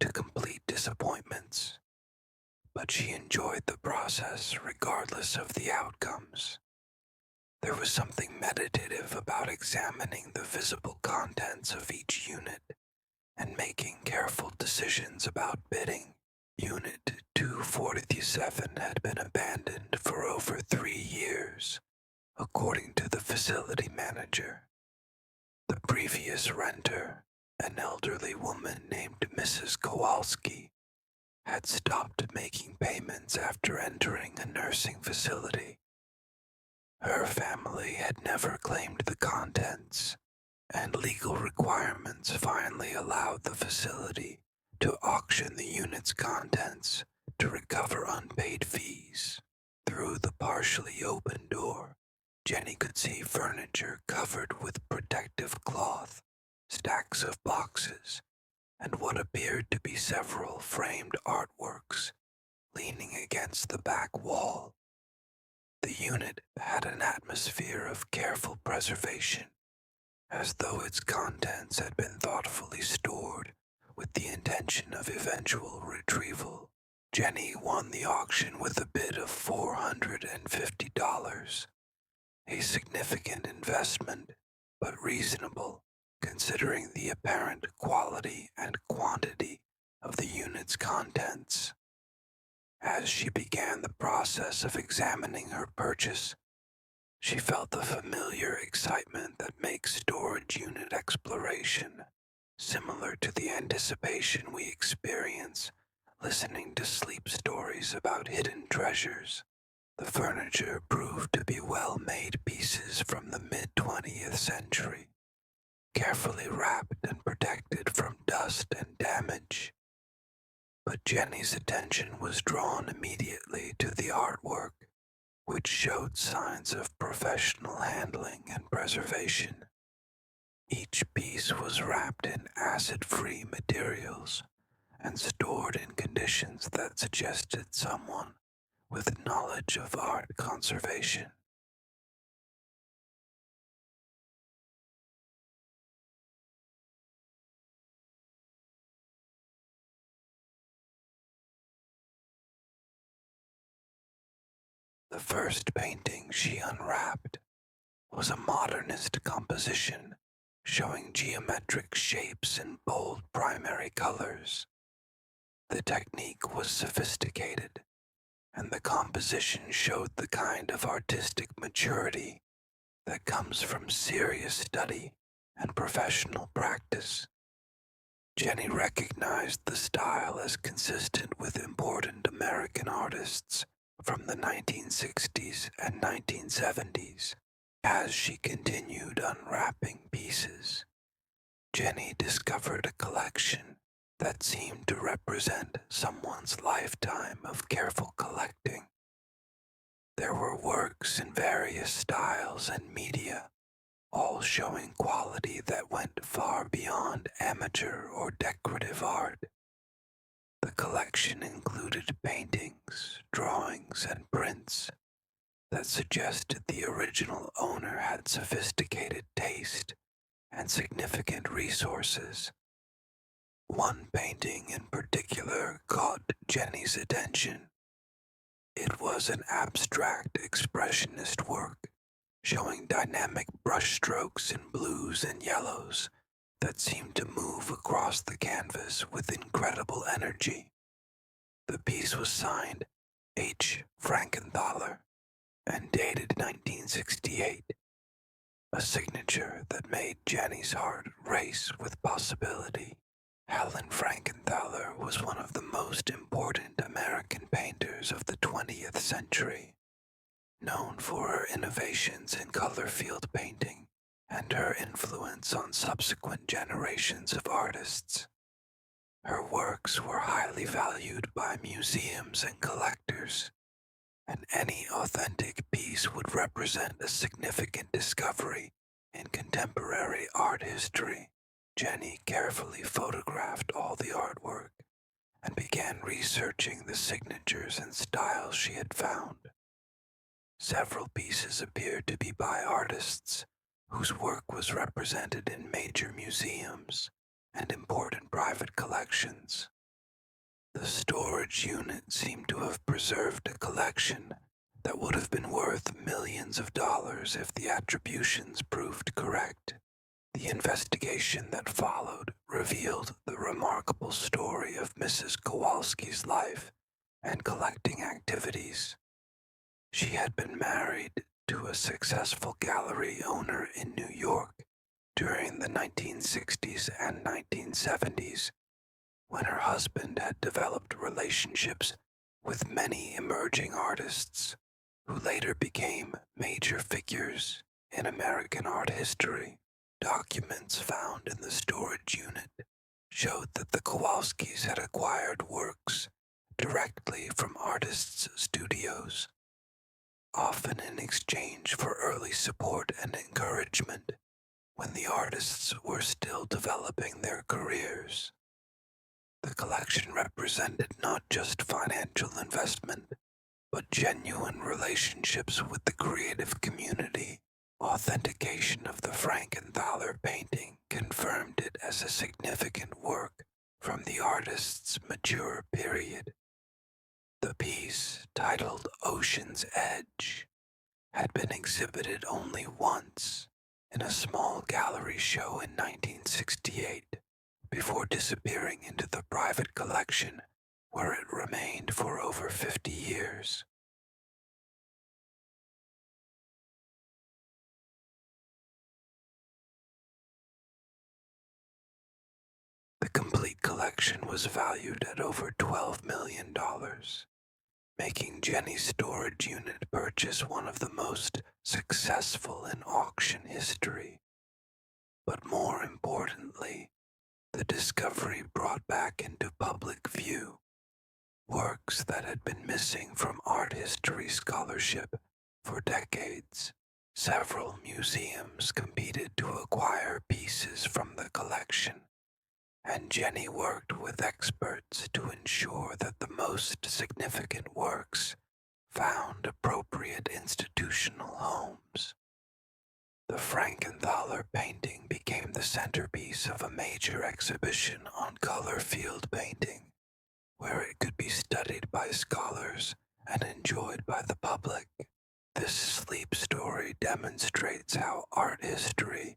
to complete disappointments, but she enjoyed the process regardless of the outcomes. There was something meditative about examining the visible contents of each unit and making careful decisions about bidding. Unit 247 had been abandoned for over 3 years, according to the facility manager. The previous renter, an elderly woman named Mrs. Kowalski, had stopped making payments after entering a nursing facility. Her family had never claimed the contents, and legal requirements finally allowed the facility to auction the unit's contents to recover unpaid fees. Through the partially open door, Jenny could see furniture covered with protective cloth, stacks of boxes, and what appeared to be several framed artworks leaning against the back wall. The unit had an atmosphere of careful preservation, as though its contents had been thoughtfully stored with the intention of eventual retrieval. Jenny won the auction with a bid of $450, a significant investment, but reasonable considering the apparent quality and quantity of the unit's contents. As she began the process of examining her purchase, she felt the familiar excitement that makes storage unit exploration, similar to the anticipation we experience listening to sleep stories about hidden treasures. The furniture proved to be well-made pieces from the mid-20th century, carefully wrapped and protected from dust and damage. But Jenny's attention was drawn immediately to the artwork, which showed signs of professional handling and preservation. Each piece was wrapped in acid-free materials and stored in conditions that suggested someone with knowledge of art conservation. The first painting she unwrapped was a modernist composition showing geometric shapes in bold primary colors. The technique was sophisticated, and the composition showed the kind of artistic maturity that comes from serious study and professional practice. Jenny recognized the style as consistent with important American artists from the 1960s and 1970s. As she continued unwrapping pieces, Jenny discovered a collection that seemed to represent someone's lifetime of careful collecting. There were works in various styles and media, all showing quality that went far beyond amateur or decorative art. The collection included paintings, drawings, and prints that suggested the original owner had sophisticated taste and significant resources. One painting in particular caught Jenny's attention. It was an abstract expressionist work showing dynamic brushstrokes in blues and yellows that seemed to move across the canvas with incredible energy. The piece was signed H. Frankenthaler and dated 1968, a signature that made Jenny's heart race with possibility. Helen Frankenthaler was one of the most important American painters of the 20th century, known for her innovations in color field painting and her influence on subsequent generations of artists. Her works were highly valued by museums and collectors, and any authentic piece would represent a significant discovery in contemporary art history. Jenny carefully photographed all the artwork and began researching the signatures and styles she had found. Several pieces appeared to be by artists whose work was represented in major museums and important private collections. The storage unit seemed to have preserved a collection that would have been worth millions of dollars if the attributions proved correct. The investigation that followed revealed the remarkable story of Mrs. Kowalski's life and collecting activities. She had been married to a successful gallery owner in New York during the 1960s and 1970s, when her husband had developed relationships with many emerging artists who later became major figures in American art history. Documents found in the storage unit showed that the Kowalskis had acquired works directly from artists' studios, often in exchange for early support and encouragement when the artists were still developing their careers. The collection represented not just financial investment, but genuine relationships with the creative community. Authentication of the Frankenthaler painting confirmed it as a significant work from the artist's mature period. The piece, titled Ocean's Edge, had been exhibited only once in a small gallery show in 1968, before disappearing into the private collection where it remained for over 50 years. The complete collection was valued at over $12 million, making Jenny's storage unit purchase one of the most successful in auction history. But more importantly, the discovery brought back into public view works that had been missing from art history scholarship for decades. Several museums competed to acquire pieces from the collection, and Jenny worked with experts to ensure that the most significant works found appropriate institutional homes. The Frankenthaler painting became the centerpiece of a major exhibition on color field painting, where it could be studied by scholars and enjoyed by the public. This sleep story demonstrates how art history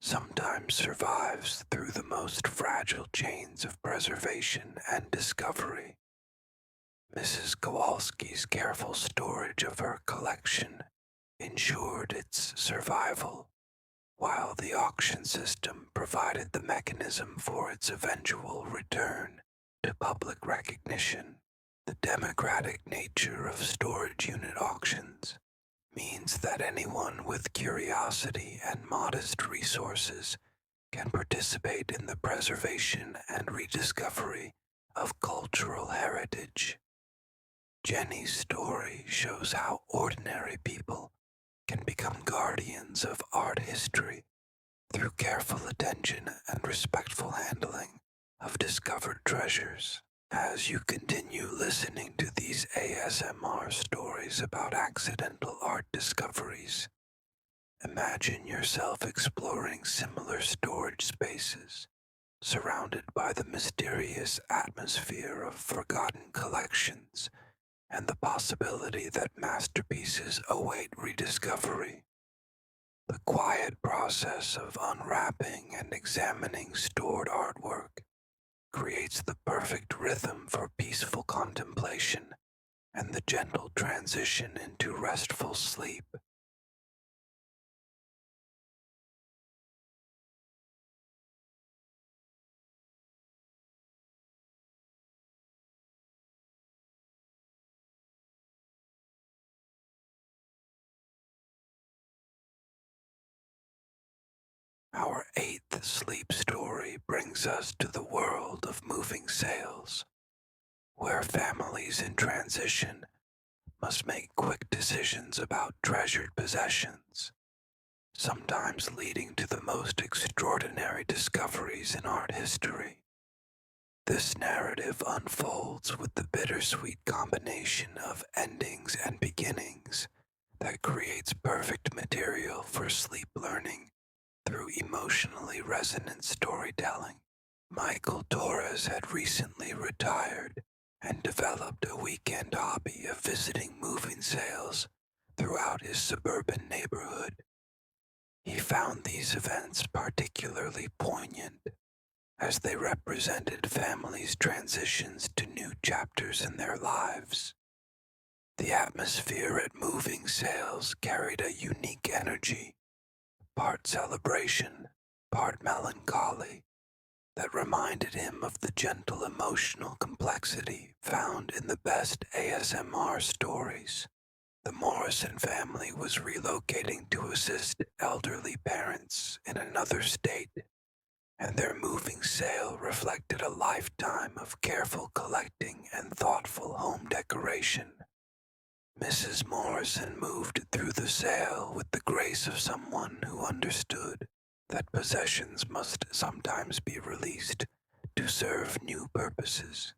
sometimes survives through the most fragile chains of preservation and discovery. Mrs. Kowalski's careful storage of her collection ensured its survival, while the auction system provided the mechanism for its eventual return to public recognition. The democratic nature of storage unit auctions means that anyone with curiosity and modest resources can participate in the preservation and rediscovery of cultural heritage. Jenny's story shows how ordinary people can become guardians of art history through careful attention and respectful handling of discovered treasures. As you continue listening to these ASMR stories about accidental art discoveries, imagine yourself exploring similar storage spaces, surrounded by the mysterious atmosphere of forgotten collections and the possibility that masterpieces await rediscovery. The quiet process of unwrapping and examining stored artwork creates the perfect rhythm for peaceful contemplation and the gentle transition into restful sleep. Our eighth sleep story brings us to the world of moving sales, where families in transition must make quick decisions about treasured possessions, sometimes leading to the most extraordinary discoveries in art history. This narrative unfolds with the bittersweet combination of endings and beginnings that creates perfect material for sleep learning through emotionally resonant storytelling. Michael Torres had recently retired and developed a weekend hobby of visiting moving sales throughout his suburban neighborhood. He found these events particularly poignant as they represented families' transitions to new chapters in their lives. The atmosphere at moving sales carried a unique energy, part celebration, part melancholy, that reminded him of the gentle emotional complexity found in the best ASMR stories. The Morrison family was relocating to assist elderly parents in another state, and their moving sale reflected a lifetime of careful collecting and thoughtful home decoration. Mrs. Morrison moved through the sale with the grace of someone who understood that possessions must sometimes be released to serve new purposes,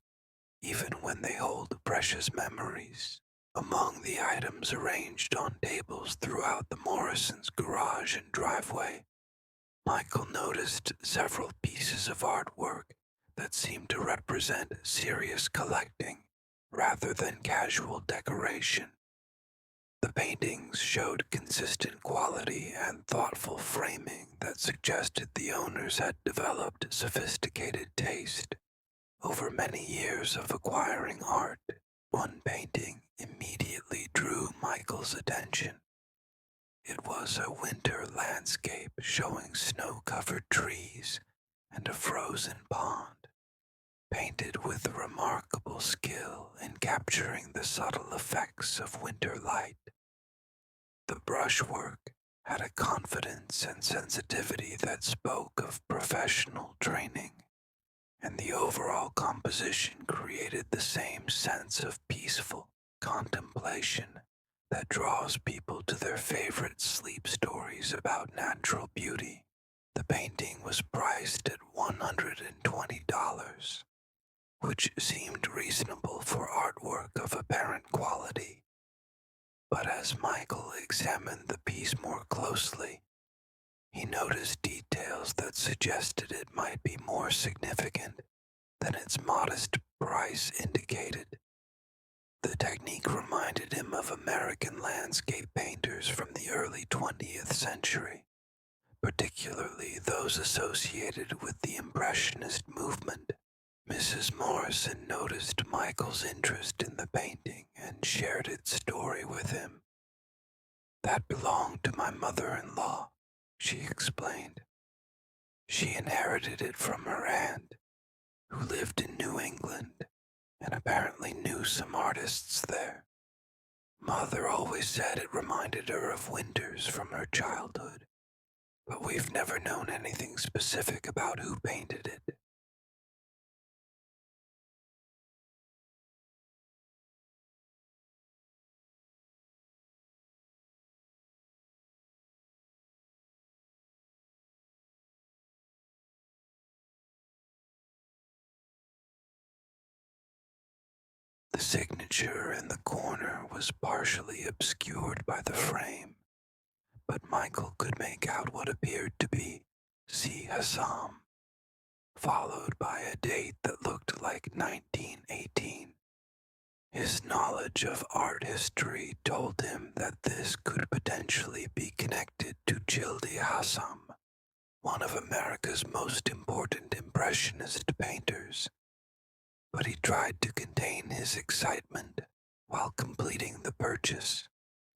even when they hold precious memories. Among the items arranged on tables throughout the Morrisons' garage and driveway, Michael noticed several pieces of artwork that seemed to represent serious collecting rather than casual decoration. The paintings showed consistent quality and thoughtful framing that suggested the owners had developed sophisticated taste over many years of acquiring art. One painting immediately drew Michael's attention. It was a winter landscape showing snow-covered trees and a frozen pond, painted with remarkable skill in capturing the subtle effects of winter light. The brushwork had a confidence and sensitivity that spoke of professional training, and the overall composition created the same sense of peaceful contemplation that draws people to their favorite sleep stories about natural beauty. The painting was priced at $120, which seemed reasonable for artwork of apparent quality. But as Michael examined the piece more closely, he noticed details that suggested it might be more significant than its modest price indicated. The technique reminded him of American landscape painters from the early 20th century, particularly those associated with the Impressionist movement. Mrs. Morrison noticed Michael's interest in the painting and shared its story with him. "That belonged to my mother-in-law," she explained. "She inherited it from her aunt, who lived in New England and apparently knew some artists there. Mother always said it reminded her of winters from her childhood. but we've never known anything specific about who painted it. The signature in the corner was partially obscured by the frame, but Michael could make out what appeared to be C. Hassam, followed by a date that looked like 1918. His knowledge of art history told him that this could potentially be connected to Childe Hassam, one of America's most important Impressionist painters. But he tried to contain his excitement while completing the purchase.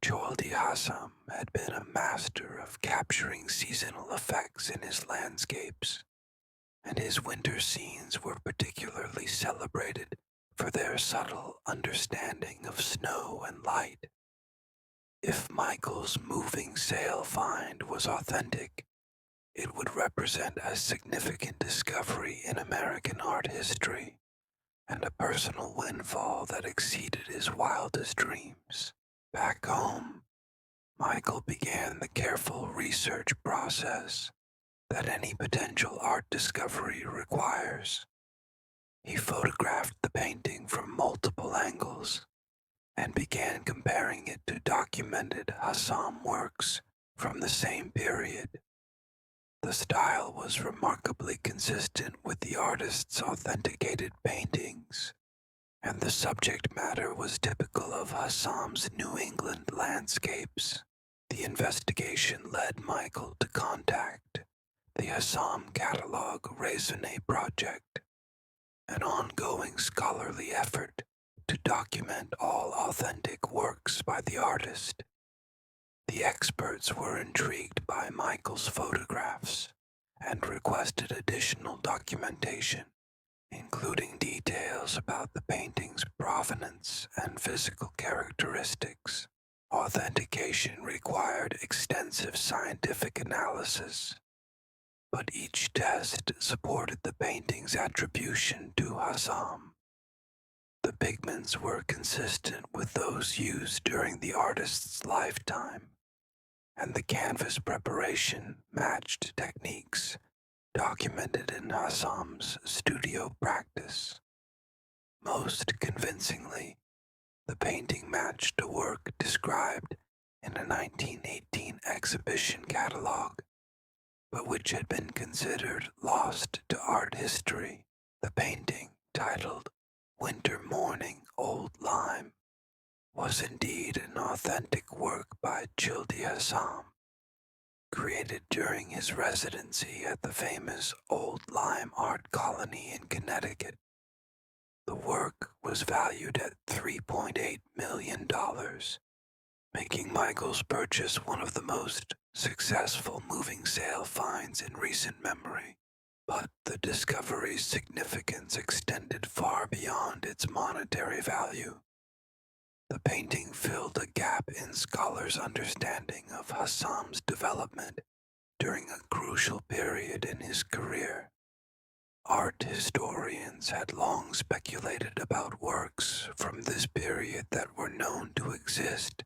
Childe Hassam had been a master of capturing seasonal effects in his landscapes, and his winter scenes were particularly celebrated for their subtle understanding of snow and light. If Michael's moving sale find was authentic, it would represent a significant discovery in American art history and a personal windfall that exceeded his wildest dreams. Back home, Michael began the careful research process that any potential art discovery requires. He photographed the painting from multiple angles and began comparing it to documented Hassam works from the same period. The style was remarkably consistent with the artist's authenticated paintings, and the subject matter was typical of Hassam's New England landscapes. The investigation led Michael to contact the Hassam Catalog Raisonné Project, an ongoing scholarly effort to document all authentic works by the artist. The experts were intrigued by Michael's photographs and requested additional documentation, including details about the painting's provenance and physical characteristics. Authentication required extensive scientific analysis, but each test supported the painting's attribution to Hassam. The pigments were consistent with those used during the artist's lifetime, and the canvas preparation matched techniques documented in Hassam's studio practice. Most convincingly, the painting matched a work described in a 1918 exhibition catalog, but which had been considered lost to art history. The painting, titled Winter Morning, Old Lime, was indeed an authentic work by Childe Hassam, created during his residency at the famous Old Lime Art Colony in Connecticut. The work was valued at $3.8 million, making Michael's purchase one of the most successful moving sale finds in recent memory. But the discovery's significance extended far beyond its monetary value. The painting filled a gap in scholars' understanding of Hassam's development during a crucial period in his career. Art historians had long speculated about works from this period that were known to exist,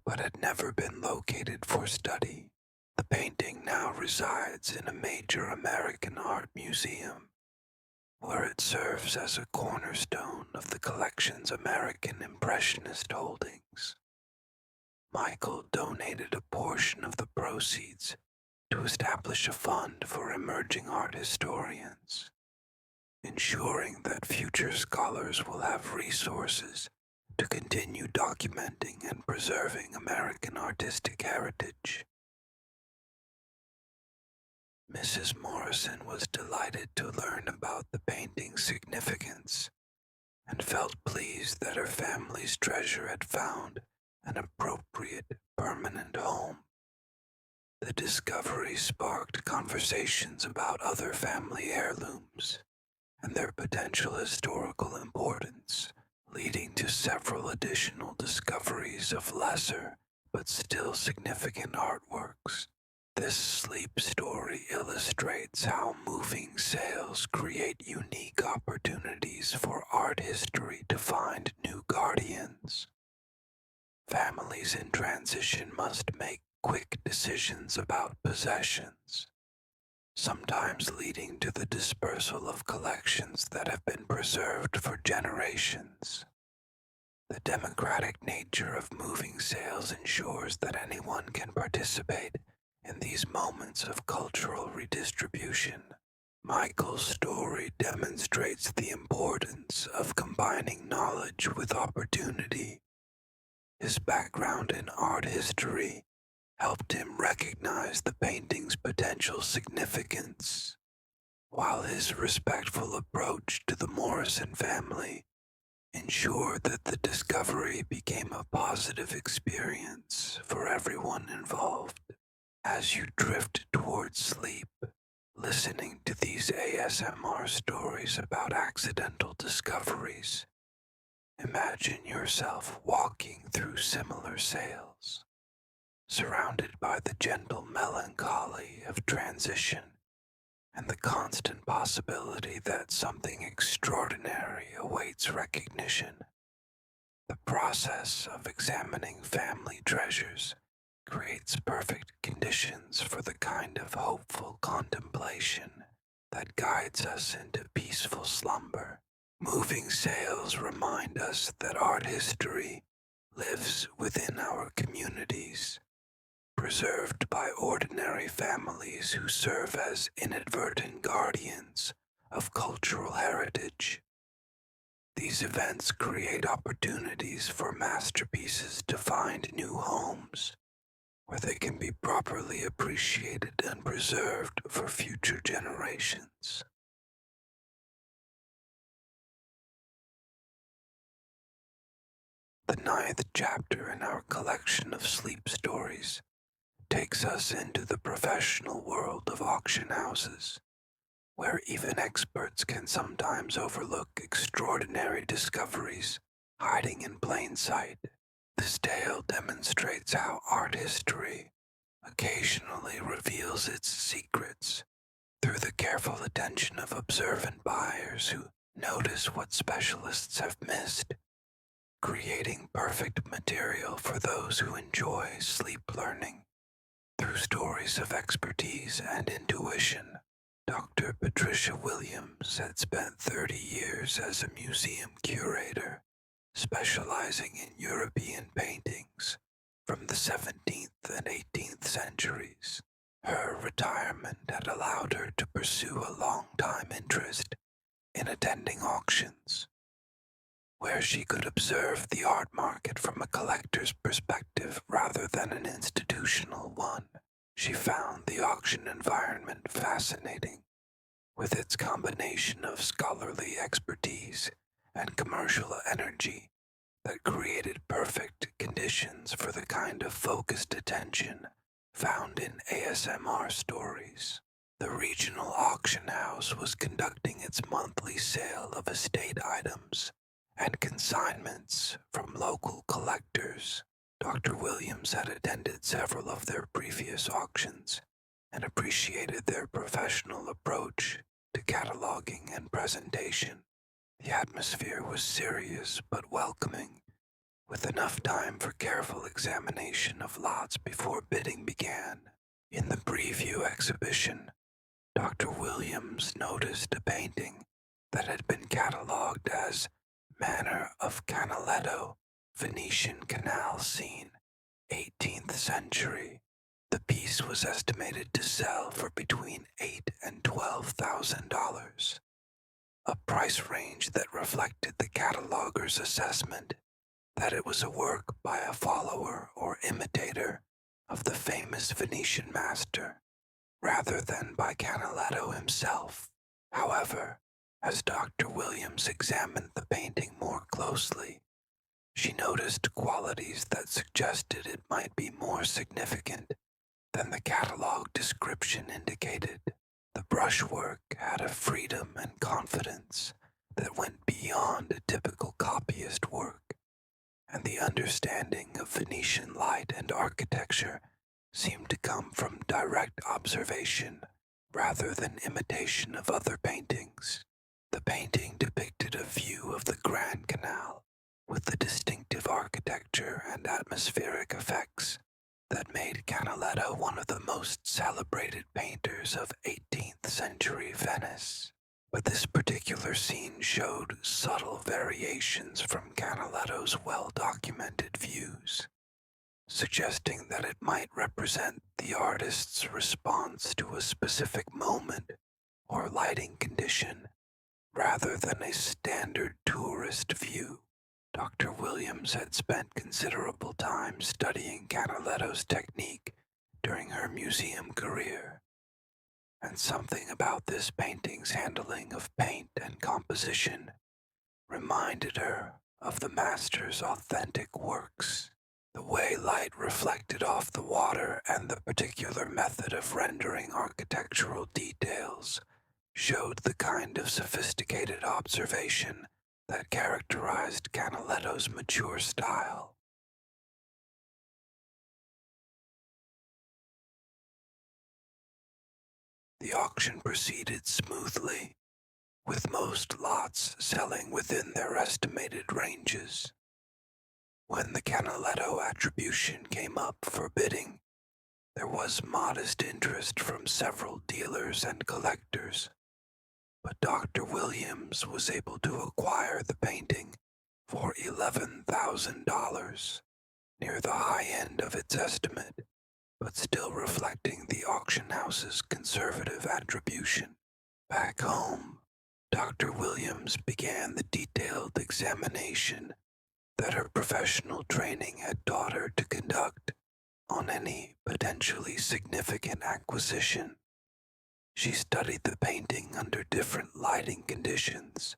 but had never been located for study. The painting now resides in a major American art museum, where it serves as a cornerstone of the collection's American Impressionist holdings. Michael donated a portion of the proceeds to establish a fund for emerging art historians, ensuring that future scholars will have resources to continue documenting and preserving American artistic heritage. Mrs. Morrison was delighted to learn about the painting's significance and felt pleased that her family's treasure had found an appropriate, permanent home. The discovery sparked conversations about other family heirlooms and their potential historical importance, leading to several additional discoveries of lesser but still significant artworks. This sleep story illustrates how moving sales create unique opportunities for art history to find new guardians. Families in transition must make quick decisions about possessions, sometimes leading to the dispersal of collections that have been preserved for generations. The democratic nature of moving sales ensures that anyone can participate in these moments of cultural redistribution. Michael's story demonstrates the importance of combining knowledge with opportunity. His background in art history helped him recognize the painting's potential significance, while his respectful approach to the Morrison family ensured that the discovery became a positive experience for everyone involved. As you drift towards sleep, listening to these ASMR stories about accidental discoveries, imagine yourself walking through similar sales, surrounded by the gentle melancholy of transition and the constant possibility that something extraordinary awaits recognition. The process of examining family treasures creates perfect conditions for the kind of hopeful contemplation that guides us into peaceful slumber. Moving sales remind us that art history lives within our communities, preserved by ordinary families who serve as inadvertent guardians of cultural heritage. These events create opportunities for masterpieces to find new homes, where they can be properly appreciated and preserved for future generations. The ninth chapter in our collection of sleep stories takes us into the professional world of auction houses, where even experts can sometimes overlook extraordinary discoveries hiding in plain sight. This tale demonstrates how art history occasionally reveals its secrets through the careful attention of observant buyers who notice what specialists have missed, creating perfect material for those who enjoy sleep learning. Through stories of expertise and intuition, Dr. Patricia Williams had spent 30 years as a museum curator, specializing in European paintings from the 17th and 18th centuries. Her retirement had allowed her to pursue a long-time interest in attending auctions, where she could observe the art market from a collector's perspective rather than an institutional one. She found the auction environment fascinating, with its combination of scholarly expertise and commercial energy that created perfect conditions for the kind of focused attention found in ASMR stories. The regional auction house was conducting its monthly sale of estate items and consignments from local collectors. Dr. Williams had attended several of their previous auctions and appreciated their professional approach to cataloging and presentation. The atmosphere was serious but welcoming, with enough time for careful examination of lots before bidding began. In the preview exhibition, Dr. Williams noticed a painting that had been cataloged as Manor of Canaletto, Venetian Canal Scene, 18th century. The piece was estimated to sell for between $8,000 and $12,000, a price range that reflected the cataloger's assessment that it was a work by a follower or imitator of the famous Venetian master, rather than by Canaletto himself. However, as Dr. Williams examined the painting more closely, she noticed qualities that suggested it might be more significant than the catalog description indicated. The brushwork had a freedom and confidence that went beyond a typical copyist work, and the understanding of Venetian light and architecture seemed to come from direct observation rather than imitation of other paintings. The painting depicted a view of the Grand Canal with the distinctive architecture and atmospheric effects that made Canaletto one of the most celebrated painters of 18th century Venice. But this particular scene showed subtle variations from Canaletto's well-documented views, suggesting that it might represent the artist's response to a specific moment or lighting condition rather than a standard tourist view. Dr. Williams had spent considerable time studying Canaletto's technique during her museum career, and something about this painting's handling of paint and composition reminded her of the master's authentic works. The way light reflected off the water and the particular method of rendering architectural details showed the kind of sophisticated observation that characterized Canaletto's mature style. The auction proceeded smoothly, with most lots selling within their estimated ranges. When the Canaletto attribution came up for bidding, there was modest interest from several dealers and collectors, but Dr. Williams was able to acquire the painting for $11,000, near the high end of its estimate, but still reflecting the auction house's conservative attribution. Back home, Dr. Williams began the detailed examination that her professional training had taught her to conduct on any potentially significant acquisition. She studied the painting under different lighting conditions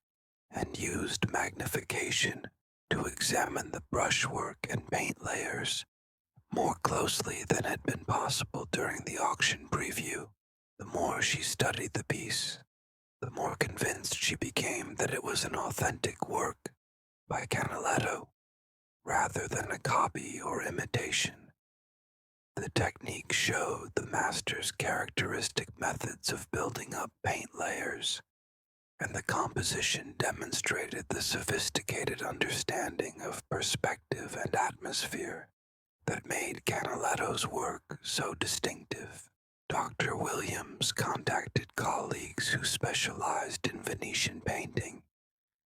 and used magnification to examine the brushwork and paint layers more closely than had been possible during the auction preview. The more she studied the piece, the more convinced she became that it was an authentic work by Canaletto, rather than a copy or imitation. The technique showed the master's characteristic methods of building up paint layers, and the composition demonstrated the sophisticated understanding of perspective and atmosphere that made Canaletto's work so distinctive. Dr. Williams contacted colleagues who specialized in Venetian painting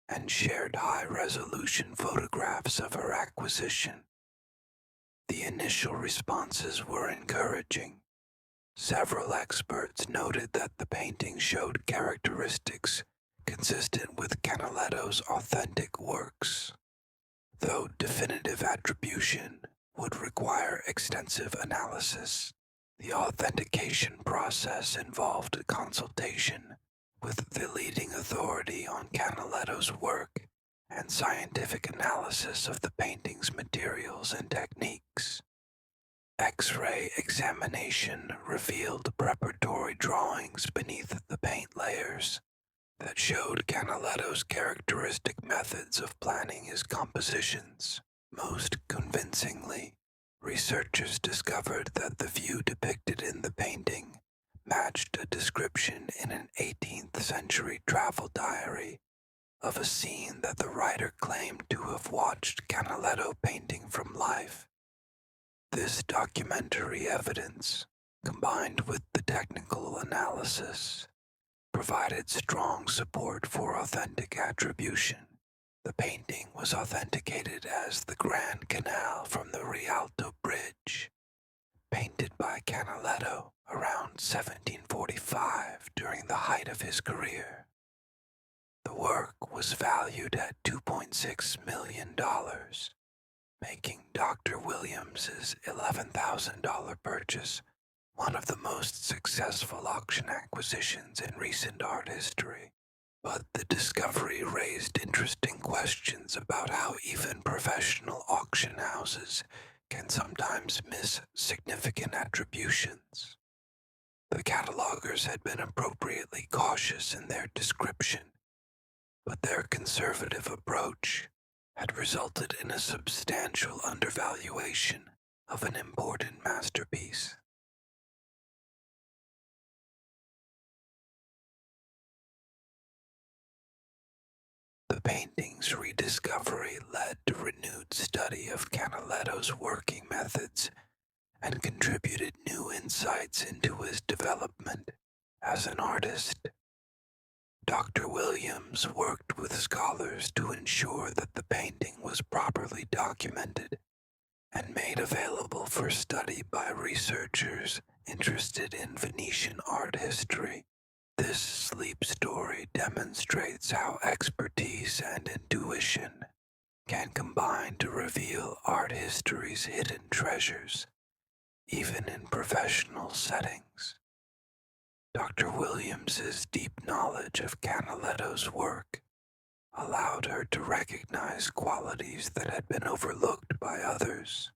and shared high-resolution photographs of her acquisition. The initial responses were encouraging. Several experts noted that the painting showed characteristics consistent with Canaletto's authentic works, though definitive attribution would require extensive analysis. The authentication process involved a consultation with the leading authority on Canaletto's work and scientific analysis of the painting's materials and techniques. X-ray examination revealed preparatory drawings beneath the paint layers that showed Canaletto's characteristic methods of planning his compositions. Most convincingly, researchers discovered that the view depicted in the painting matched a description in an 18th century travel diary of a scene that the writer claimed to have watched Canaletto painting from life. This documentary evidence, combined with the technical analysis, provided strong support for authentic attribution. The painting was authenticated as the Grand Canal from the Rialto Bridge, painted by Canaletto around 1745 during the height of his career. The work was valued at $2.6 million, making Dr. Williams's $11,000 purchase one of the most successful auction acquisitions in recent art history. But the discovery raised interesting questions about how even professional auction houses can sometimes miss significant attributions. The catalogers had been appropriately cautious in their description, but their conservative approach had resulted in a substantial undervaluation of an important masterpiece. The painting's rediscovery led to renewed study of Canaletto's working methods and contributed new insights into his development as an artist. Dr. Williams worked with scholars to ensure that the painting was properly documented and made available for study by researchers interested in Venetian art history. This sleep story demonstrates how expertise and intuition can combine to reveal art history's hidden treasures, even in professional settings. Dr. Williams's deep knowledge of Canaletto's work allowed her to recognize qualities that had been overlooked by others,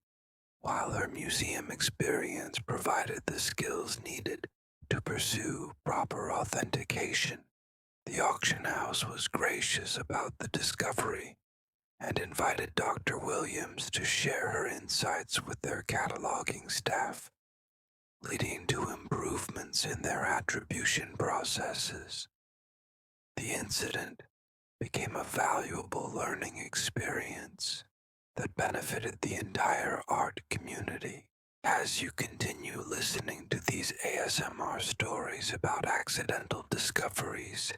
while her museum experience provided the skills needed to pursue proper authentication. The auction house was gracious about the discovery and invited Dr. Williams to share her insights with their cataloging staff, leading to improvements in their attribution processes. The incident became a valuable learning experience that benefited the entire art community. As you continue listening to these ASMR stories about accidental discoveries,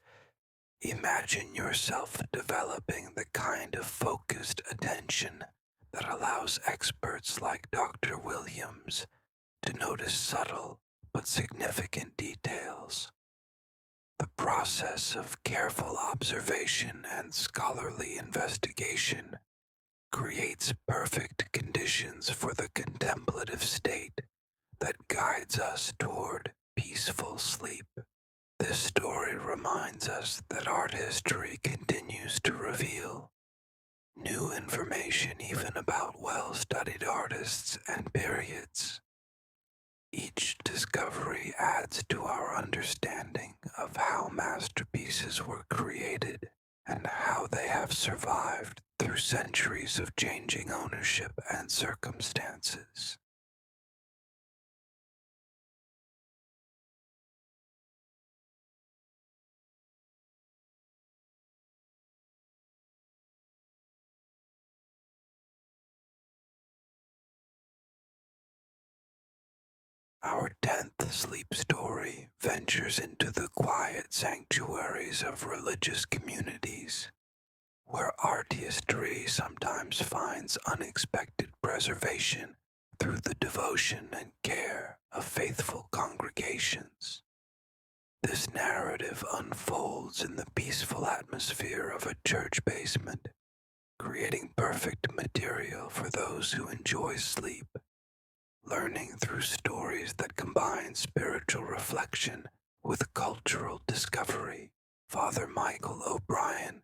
imagine yourself developing the kind of focused attention that allows experts like Dr. Williams to notice subtle but significant details. The process of careful observation and scholarly investigation creates perfect conditions for the contemplative state that guides us toward peaceful sleep. This story reminds us that art history continues to reveal new information even about well-studied artists and periods. Each discovery adds to our understanding of how masterpieces were created and how they have survived through centuries of changing ownership and circumstances. Our 10th sleep story ventures into the quiet sanctuaries of religious communities, where art history sometimes finds unexpected preservation through the devotion and care of faithful congregations. This narrative unfolds in the peaceful atmosphere of a church basement, creating perfect material for those who enjoy sleep. Learning through stories that combine spiritual reflection with cultural discovery. Father Michael O'Brien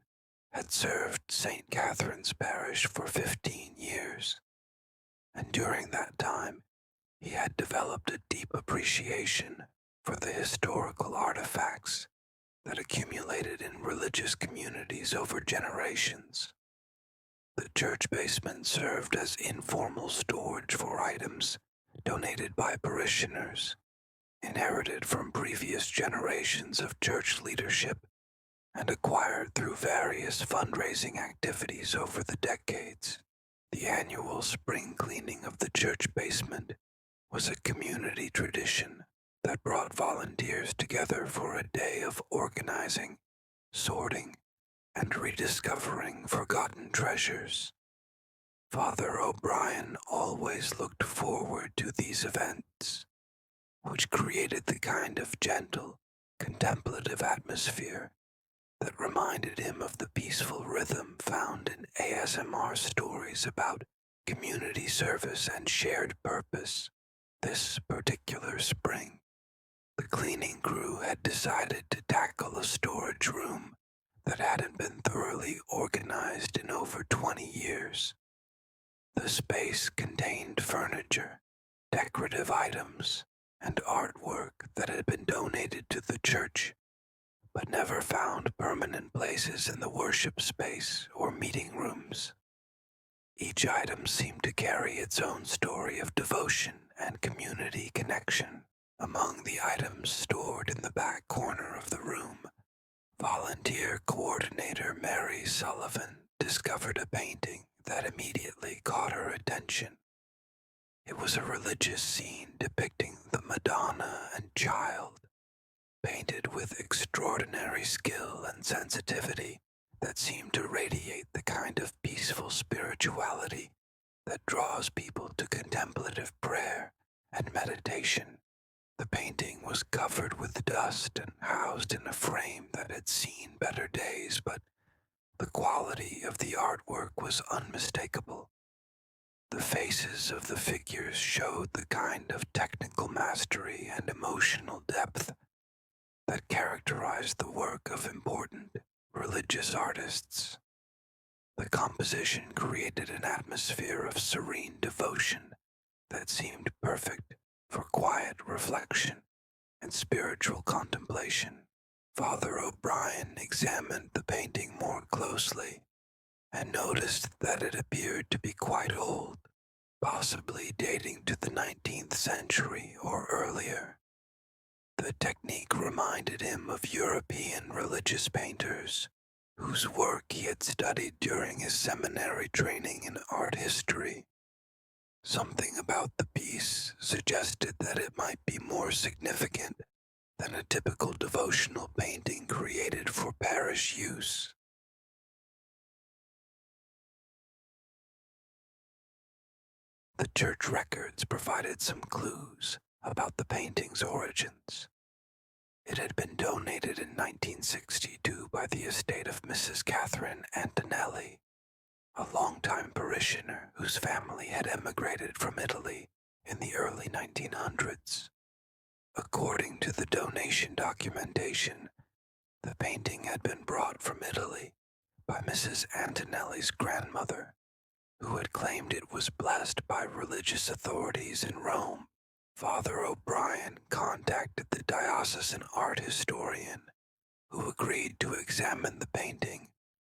had served St. Catherine's Parish for 15 years, and during that time he had developed a deep appreciation for the historical artifacts that accumulated in religious communities over generations. The church basement served as informal storage for items donated by parishioners, inherited from previous generations of church leadership, and acquired through various fundraising activities over the decades. The annual spring cleaning of the church basement was a community tradition that brought volunteers together for a day of organizing, sorting, and rediscovering forgotten treasures. Father O'Brien always looked forward to these events, which created the kind of gentle, contemplative atmosphere that reminded him of the peaceful rhythm found in ASMR stories about community service and shared purpose. This particular spring, the cleaning crew had decided to tackle a storage room that hadn't been thoroughly organized in over 20 years. The space contained furniture, decorative items, and artwork that had been donated to the church, but never found permanent places in the worship space or meeting rooms. Each item seemed to carry its own story of devotion and community connection. Among the items stored in the back corner of the room, volunteer coordinator Mary Sullivan discovered a painting that immediately caught her attention. It was a religious scene depicting the Madonna and Child, painted with extraordinary skill and sensitivity that seemed to radiate the kind of peaceful spirituality that draws people to contemplative prayer and meditation. The painting was covered with dust and housed in a frame that had seen better days, but the quality of the artwork was unmistakable. The faces of the figures showed the kind of technical mastery and emotional depth that characterized the work of important religious artists. The composition created an atmosphere of serene devotion that seemed perfect for quiet reflection and spiritual contemplation. Father O'Brien examined the painting more closely and noticed that it appeared to be quite old, possibly dating to the 19th century or earlier. The technique reminded him of European religious painters, whose work he had studied during his seminary training in art history. Something about the piece suggested that it might be more significant than a typical devotional painting created for parish use. The church records provided some clues about the painting's origins. It had been donated in 1962 by the estate of Mrs. Catherine Antonelli, a longtime parishioner whose family had emigrated from Italy in the early 1900s. According to the donation documentation, the painting had been brought from Italy by Mrs. Antonelli's grandmother, who had claimed it was blessed by religious authorities in Rome. Father O'Brien contacted the diocesan art historian, who agreed to examine the painting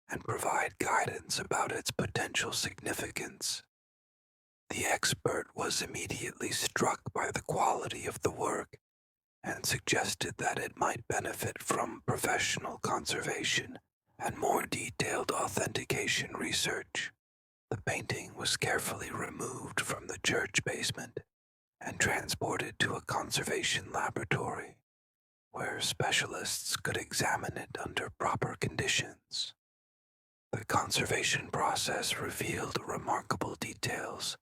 and provide guidance about its potential significance. The expert was immediately struck by the quality of the work and suggested that it might benefit from professional conservation and more detailed authentication research. The painting was carefully removed from the church basement and transported to a conservation laboratory, where specialists could examine it under proper conditions. The conservation process revealed remarkable details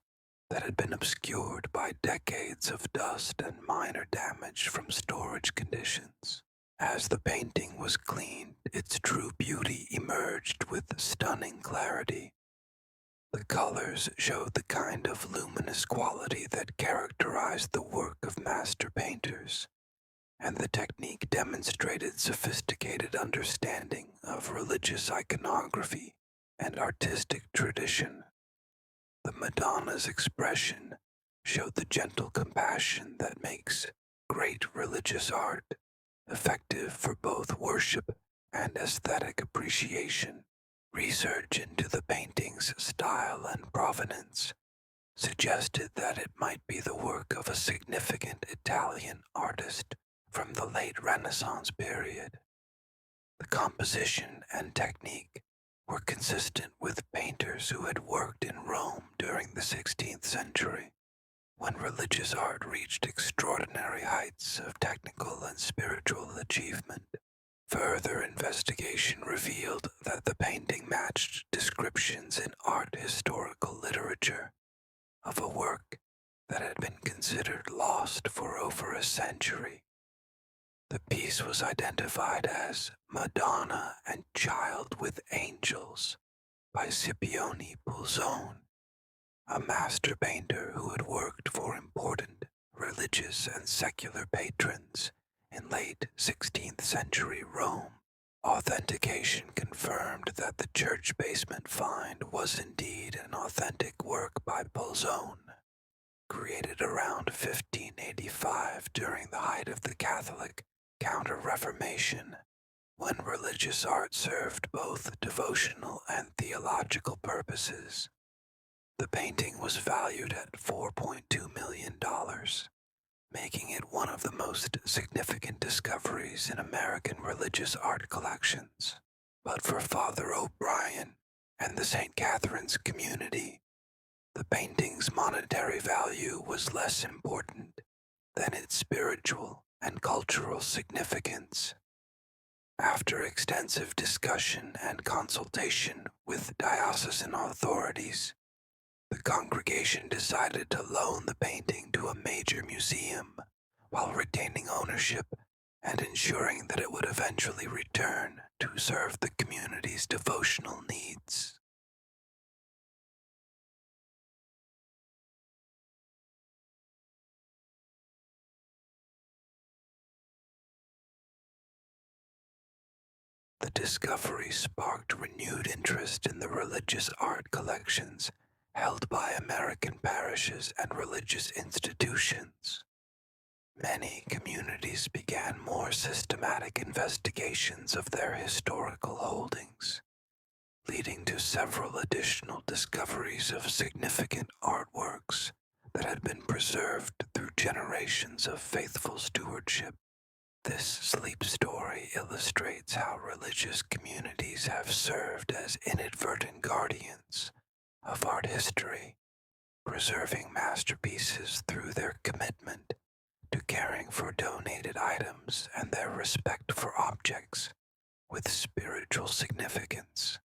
that had been obscured by decades of dust and minor damage from storage conditions. As the painting was cleaned, its true beauty emerged with stunning clarity. The colors showed the kind of luminous quality that characterized the work of master painters, and the technique demonstrated sophisticated understanding of religious iconography and artistic tradition. The Madonna's expression showed the gentle compassion that makes great religious art, effective for both worship and aesthetic appreciation. Research into the painting's style and provenance suggested that it might be the work of a significant Italian artist from the late Renaissance period. The composition and technique were consistent with painters who had worked in Rome during the 16th century, when religious art reached extraordinary heights of technical and spiritual achievement. Further investigation revealed that the painting matched descriptions in art historical literature of a work that had been considered lost for over a century. The piece was identified as Madonna and Child with Angels by Scipione Pulzone, a master painter who had worked for important religious and secular patrons in late 16th century Rome. Authentication confirmed that the church basement find was indeed an authentic work by Pulzone, created around 1585 during the height of the Catholic Counter-Reformation, when religious art served both devotional and theological purposes. The painting was valued at $4.2 million, making it one of the most significant discoveries in American religious art collections. But for Father O'Brien and the St. Catherine's community, the painting's monetary value was less important than its spiritual and cultural significance. After extensive discussion and consultation with diocesan authorities, the congregation decided to loan the painting to a major museum while retaining ownership and ensuring that it would eventually return to serve the community's devotional needs. The discovery sparked renewed interest in the religious art collections held by American parishes and religious institutions. Many communities began more systematic investigations of their historical holdings, leading to several additional discoveries of significant artworks that had been preserved through generations of faithful stewardship. This sleep story illustrates how religious communities have served as inadvertent guardians of art history, preserving masterpieces through their commitment to caring for donated items and their respect for objects with spiritual significance.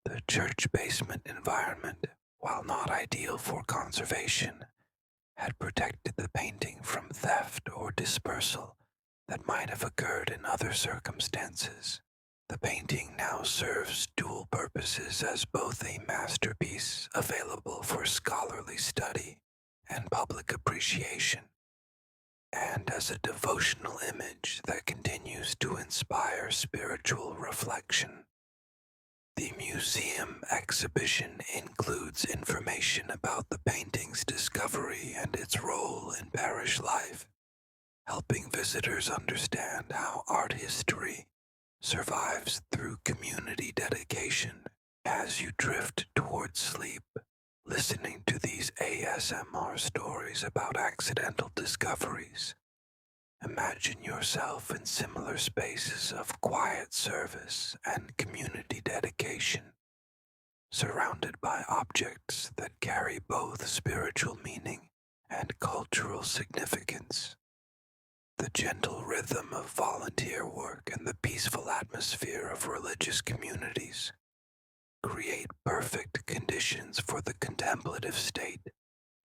The church basement environment, while not ideal for conservation, had protected the painting from theft or dispersal that might have occurred in other circumstances. The painting now serves dual purposes as both a masterpiece available for scholarly study and public appreciation, and as a devotional image that continues to inspire spiritual reflection. The museum exhibition includes information about the painting's discovery and its role in parish life, helping visitors understand how art history survives through community dedication. As you drift towards sleep, listening to these ASMR stories about accidental discoveries, imagine yourself in similar spaces of quiet service and community dedication, surrounded by objects that carry both spiritual meaning and cultural significance. The gentle rhythm of volunteer work and the peaceful atmosphere of religious communities create perfect conditions for the contemplative state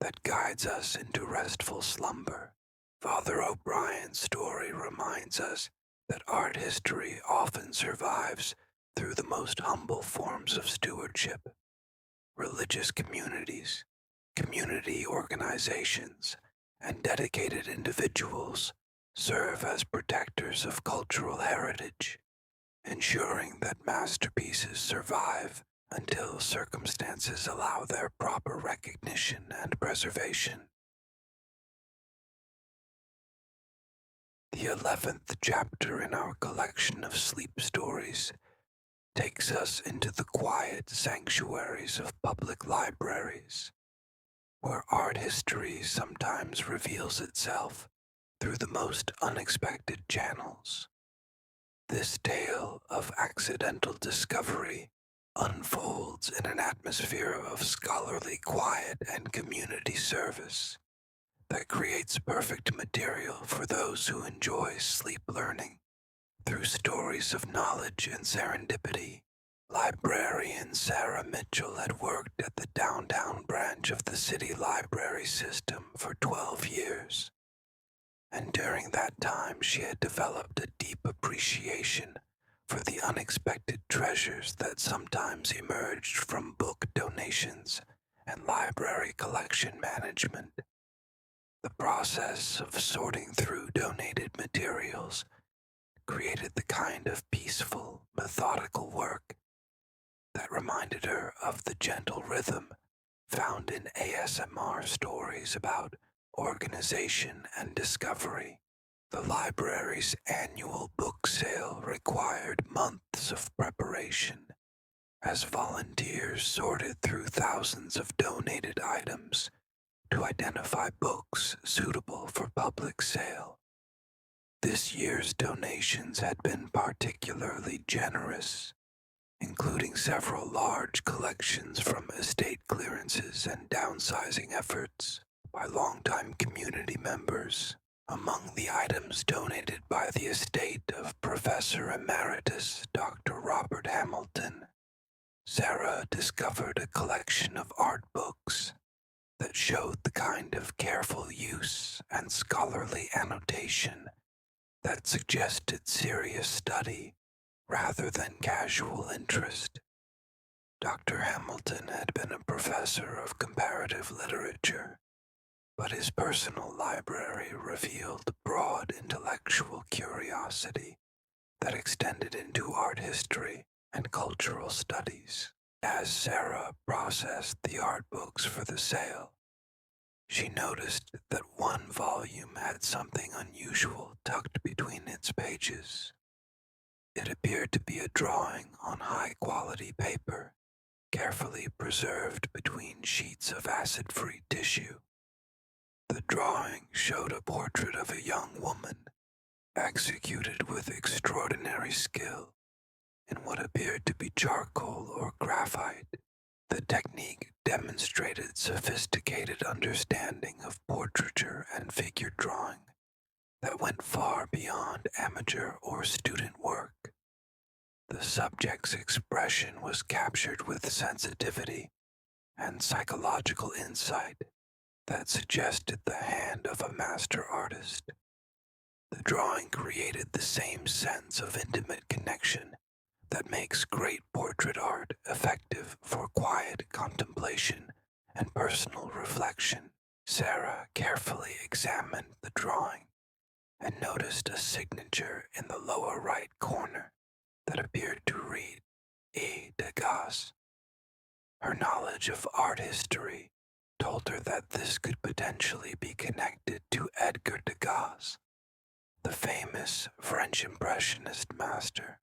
that guides us into restful slumber. Father O'Brien's story reminds us that art history often survives through the most humble forms of stewardship. Religious communities, community organizations, and dedicated individuals serve as protectors of cultural heritage, ensuring that masterpieces survive until circumstances allow their proper recognition and preservation. The 11th chapter in our collection of sleep stories takes us into the quiet sanctuaries of public libraries, where art history sometimes reveals itself through the most unexpected channels. This tale of accidental discovery unfolds in an atmosphere of scholarly quiet and community service that creates perfect material for those who enjoy sleep learning. Through stories of knowledge and serendipity, librarian Sarah Mitchell had worked at the downtown branch of the city library system for 12 years. And during that time she had developed a deep appreciation for the unexpected treasures that sometimes emerged from book donations and library collection management. The process of sorting through donated materials created the kind of peaceful, methodical work that reminded her of the gentle rhythm found in ASMR stories about organization and discovery. The library's annual book sale required months of preparation, as volunteers sorted through thousands of donated items to identify books suitable for public sale. This year's donations had been particularly generous, including several large collections from estate clearances and downsizing efforts by longtime community members. Among the items donated by the estate of Professor Emeritus Dr. Robert Hamilton, Sarah discovered a collection of art books that showed the kind of careful use and scholarly annotation that suggested serious study rather than casual interest. Dr. Hamilton had been a professor of comparative literature, but his personal library revealed broad intellectual curiosity that extended into art history and cultural studies. As Sarah processed the art books for the sale, she noticed that one volume had something unusual tucked between its pages. It appeared to be a drawing on high-quality paper, carefully preserved between sheets of acid-free tissue. The drawing showed a portrait of a young woman, executed with extraordinary skill in what appeared to be charcoal or graphite. The technique demonstrated sophisticated understanding of portraiture and figure drawing that went far beyond amateur or student work. The subject's expression was captured with sensitivity and psychological insight that suggested the hand of a master artist. The drawing created the same sense of intimate connection that makes great portrait art effective for quiet contemplation and personal reflection. Sarah carefully examined the drawing and noticed a signature in the lower right corner that appeared to read E. Degas. Her knowledge of art history told her that this could potentially be connected to Edgar Degas, the famous French Impressionist master,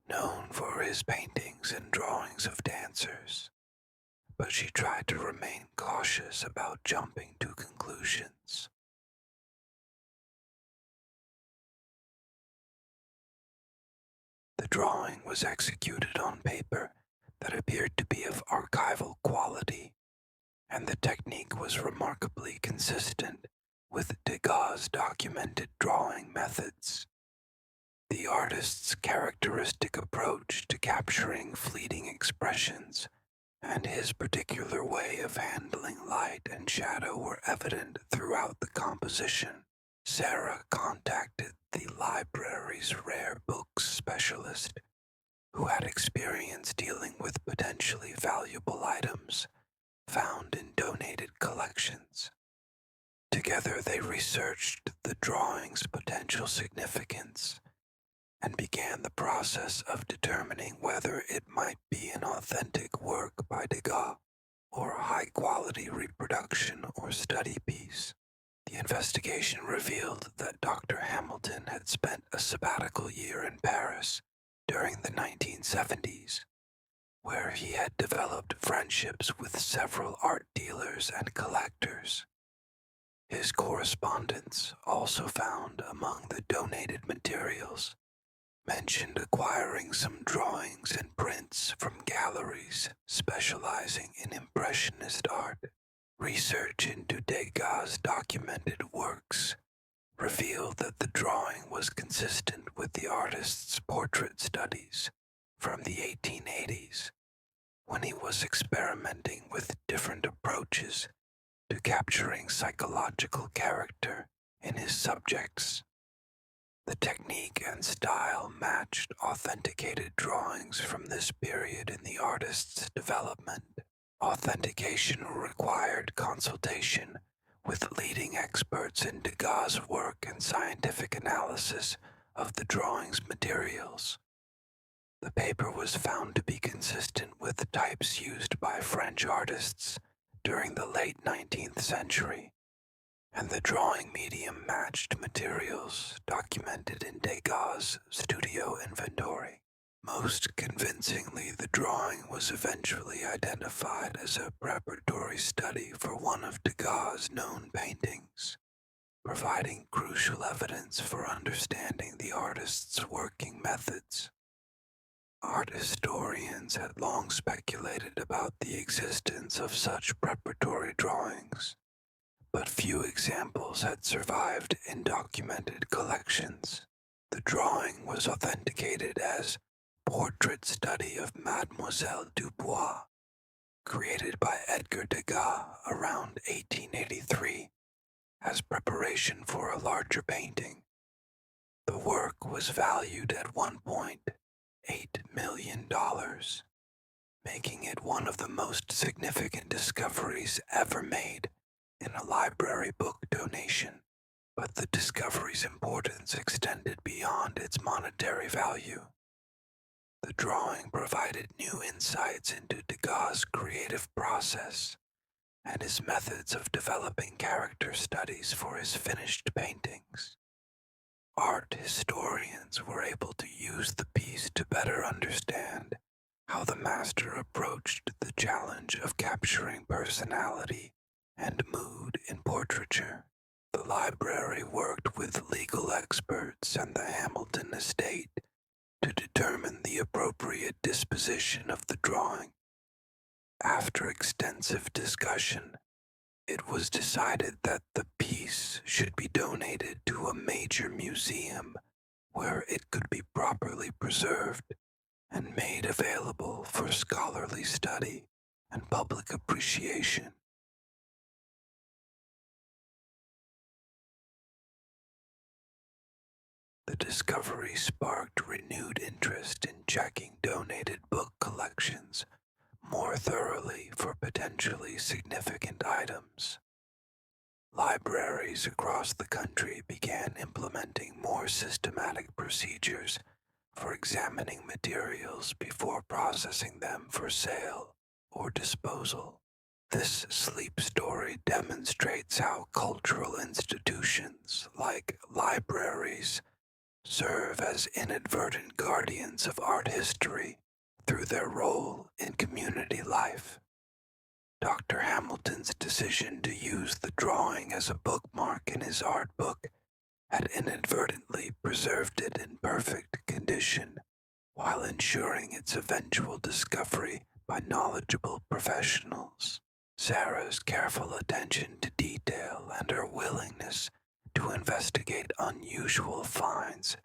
known for his paintings and drawings of dancers, but she tried to remain cautious about jumping to conclusions. The drawing was executed on paper that appeared to be of archival quality, and the technique was remarkably consistent with Degas' documented drawing methods. The artist's characteristic approach to capturing fleeting expressions and his particular way of handling light and shadow were evident throughout the composition. Sarah contacted the library's rare books specialist, who had experience dealing with potentially valuable items found in donated collections. Together they researched the drawing's potential significance and began the process of determining whether it might be an authentic work by Degas or a high-quality reproduction or study piece. The investigation revealed that Dr. Hamilton had spent a sabbatical year in Paris during the 1970s, where he had developed friendships with several art dealers and collectors. His correspondence also found among the donated materials mentioned acquiring some drawings and prints from galleries specializing in Impressionist art. Research into Degas' documented works revealed that the drawing was consistent with the artist's portrait studies from the 1880s, when he was experimenting with different approaches to capturing psychological character in his subjects. The technique and style matched authenticated drawings from this period in the artist's development. Authentication required consultation with leading experts in Degas' work and scientific analysis of the drawing's materials. The paper was found to be consistent with the types used by French artists during the late 19th century, and the drawing medium matched materials documented in Degas' studio inventory. Most convincingly, the drawing was eventually identified as a preparatory study for one of Degas' known paintings, providing crucial evidence for understanding the artist's working methods. Art historians had long speculated about the existence of such preparatory drawings, but few examples had survived in documented collections. The drawing was authenticated as Portrait Study of Mademoiselle Dubois, created by Edgar Degas around 1883 as preparation for a larger painting. The work was valued at $1.8 million, making it one of the most significant discoveries ever made in a library book donation. But the discovery's importance extended beyond its monetary value. The drawing provided new insights into Degas' creative process and his methods of developing character studies for his finished paintings. Art historians were able to use the piece to better understand how the master approached the challenge of capturing personality and mood in portraiture. The library worked with legal experts and the Hamilton estate to determine the appropriate disposition of the drawing. After extensive discussion, it was decided that the piece should be donated to a major museum where it could be properly preserved and made available for scholarly study and public appreciation. The discovery sparked renewed interest in checking donated book collections more thoroughly for potentially significant items. Libraries across the country began implementing more systematic procedures for examining materials before processing them for sale or disposal. This sleep story demonstrates how cultural institutions like libraries serve as inadvertent guardians of art history through their role in community life. Dr. Hamilton's decision to use the drawing as a bookmark in his art book had inadvertently preserved it in perfect condition while ensuring its eventual discovery by knowledgeable professionals. Sarah's careful attention to detail and her willingness to investigate unusual finds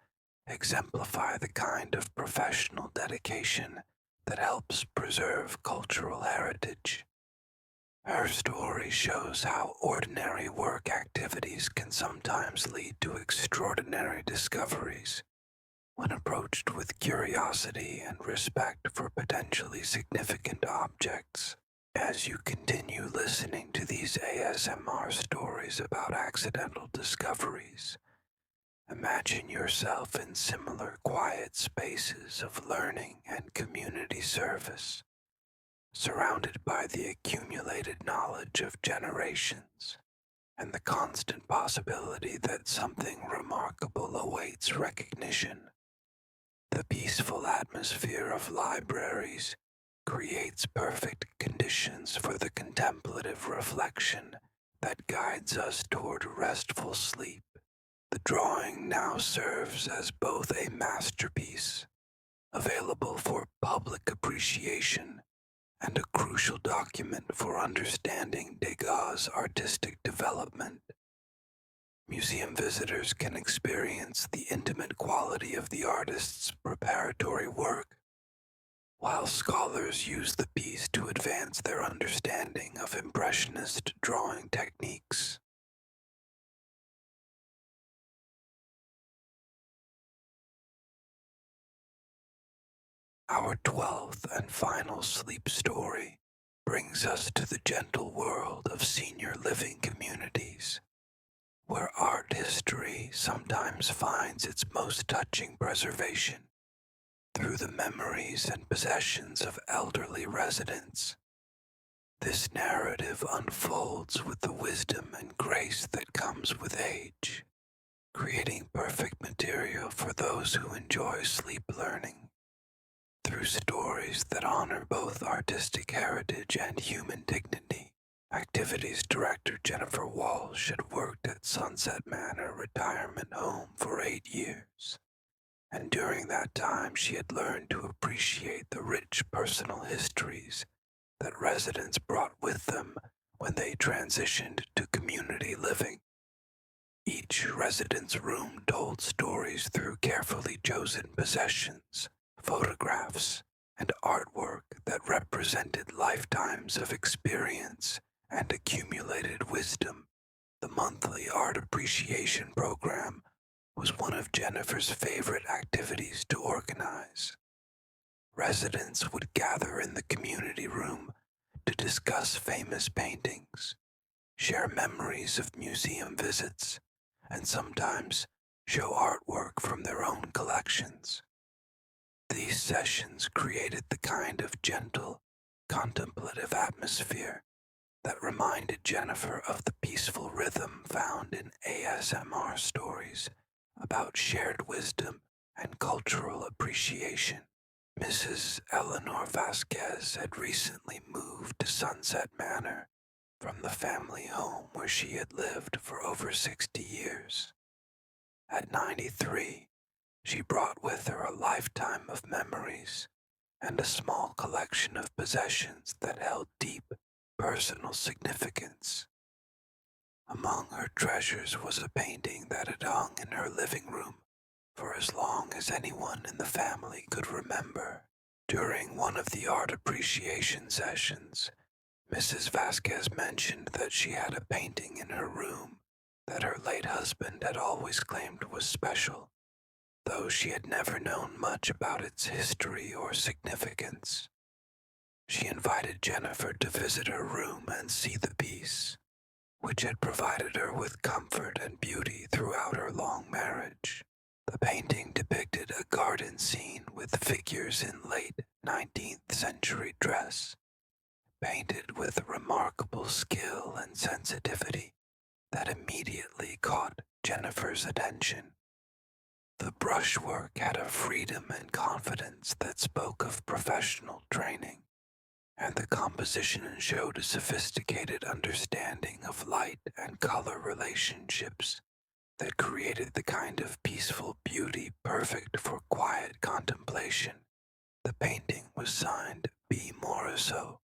exemplify the kind of professional dedication that helps preserve cultural heritage. Her story shows how ordinary work activities can sometimes lead to extraordinary discoveries when approached with curiosity and respect for potentially significant objects. As you continue listening to these ASMR stories about accidental discoveries, imagine yourself in similar quiet spaces of learning and community service, surrounded by the accumulated knowledge of generations and the constant possibility that something remarkable awaits recognition. The peaceful atmosphere of libraries creates perfect conditions for the contemplative reflection that guides us toward restful sleep. The drawing now serves as both a masterpiece, available for public appreciation, and a crucial document for understanding Degas' artistic development. Museum visitors can experience the intimate quality of the artist's preparatory work, while scholars use the piece to advance their understanding of Impressionist drawing techniques. Our 12th and final sleep story brings us to the gentle world of senior living communities, where art history sometimes finds its most touching preservation through the memories and possessions of elderly residents. This narrative unfolds with the wisdom and grace that comes with age, creating perfect material for those who enjoy sleep learning. Through stories that honor both artistic heritage and human dignity, Activities Director Jennifer Walsh had worked at Sunset Manor Retirement Home for 8 years, and during that time she had learned to appreciate the rich personal histories that residents brought with them when they transitioned to community living. Each resident's room told stories through carefully chosen possessions, photographs, and artwork that represented lifetimes of experience and accumulated wisdom. The monthly art appreciation program was one of Jennifer's favorite activities to organize. Residents would gather in the community room to discuss famous paintings, share memories of museum visits, and sometimes show artwork from their own collections. These sessions created the kind of gentle, contemplative atmosphere that reminded Jennifer of the peaceful rhythm found in ASMR stories about shared wisdom and cultural appreciation. Mrs. Eleanor Vasquez had recently moved to Sunset Manor from the family home where she had lived for over 60 years. At 93, she brought with her a lifetime of memories and a small collection of possessions that held deep personal significance. Among her treasures was a painting that had hung in her living room for as long as anyone in the family could remember. During one of the art appreciation sessions, Mrs. Vasquez mentioned that she had a painting in her room that her late husband had always claimed was special, though she had never known much about its history or significance. She invited Jennifer to visit her room and see the piece, which had provided her with comfort and beauty throughout her long marriage. The painting depicted a garden scene with figures in late 19th century dress, painted with remarkable skill and sensitivity that immediately caught Jennifer's attention. The brushwork had a freedom and confidence that spoke of professional training, and the composition showed a sophisticated understanding of light and color relationships that created the kind of peaceful beauty perfect for quiet contemplation. The painting was signed B. Morisot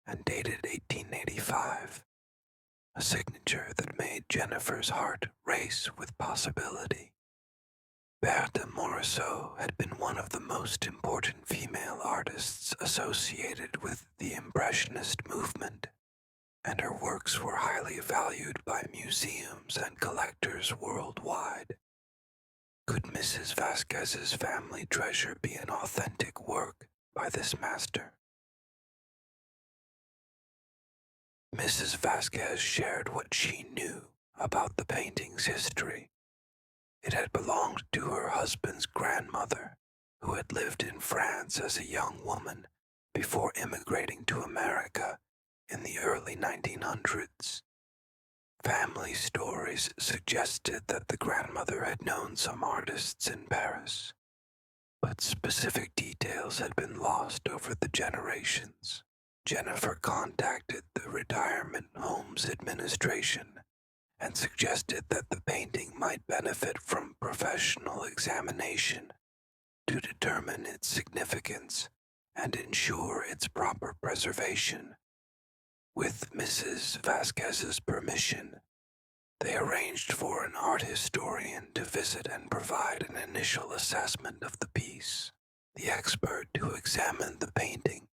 and dated 1885, a signature that made Jennifer's heart race with possibility. Berthe Morisot had been one of the most important female artists associated with the Impressionist movement, and her works were highly valued by museums and collectors worldwide. Could Mrs. Vasquez's family treasure be an authentic work by this master? Mrs. Vasquez shared what she knew about the painting's history. It had belonged to her husband's grandmother, who had lived in France as a young woman before immigrating to America in the early 1900s. Family stories suggested that the grandmother had known some artists in Paris, but specific details had been lost over the generations. Jennifer contacted the retirement home's administration and suggested that the painting might benefit from professional examination to determine its significance and ensure its proper preservation. With Mrs. Vasquez's permission, they arranged for an art historian to visit and provide an initial assessment of the piece. The expert who examined the painting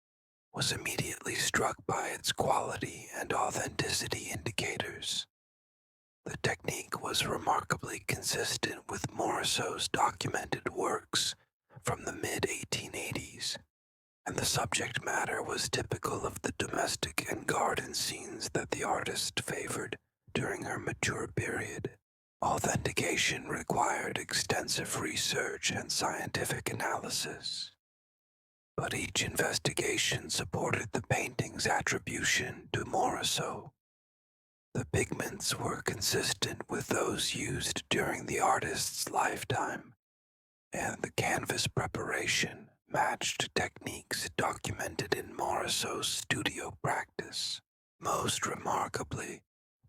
was immediately struck by its quality and authenticity indicators. The technique was remarkably consistent with Morisot's documented works from the mid-1880s, and the subject matter was typical of the domestic and garden scenes that the artist favored during her mature period. Authentication required extensive research and scientific analysis, but each investigation supported the painting's attribution to Morisot. The pigments were consistent with those used during the artist's lifetime, and the canvas preparation matched techniques documented in Morisot's studio practice. Most remarkably,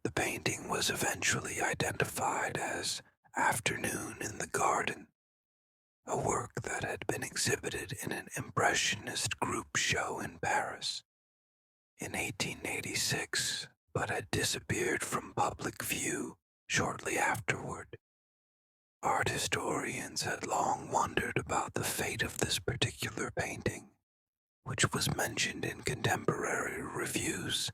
the painting was eventually identified as Afternoon in the Garden, a work that had been exhibited in an Impressionist group show in Paris in 1886, but had disappeared from public view shortly afterward. Art historians had long wondered about the fate of this particular painting, which was mentioned in contemporary reviews,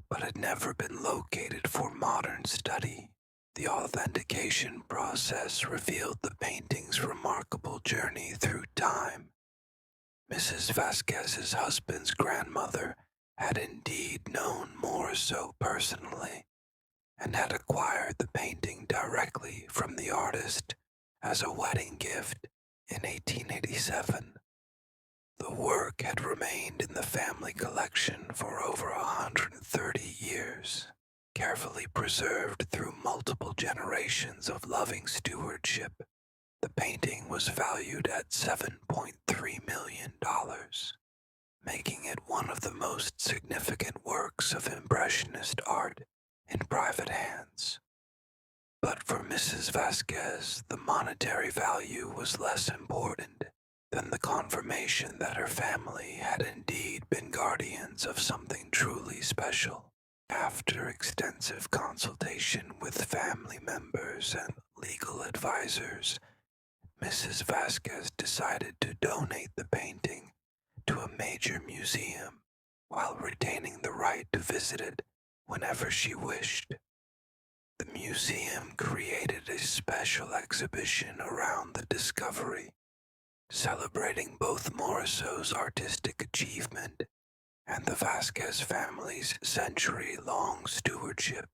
but had never been located for modern study. The authentication process revealed the painting's remarkable journey through time. Mrs. Vasquez's husband's grandmother had indeed known Morisot personally, and had acquired the painting directly from the artist as a wedding gift in 1887. The work had remained in the family collection for over 130 years, carefully preserved through multiple generations of loving stewardship. The painting was valued at $7.3 million, making it one of the most significant works of Impressionist art in private hands. But for Mrs. Vasquez, the monetary value was less important than the confirmation that her family had indeed been guardians of something truly special. After extensive consultation with family members and legal advisors, Mrs. Vasquez decided to donate the painting to a major museum while retaining the right to visit it whenever she wished. The museum created a special exhibition around the discovery, celebrating both Morisot's artistic achievement and the Vasquez family's century-long stewardship.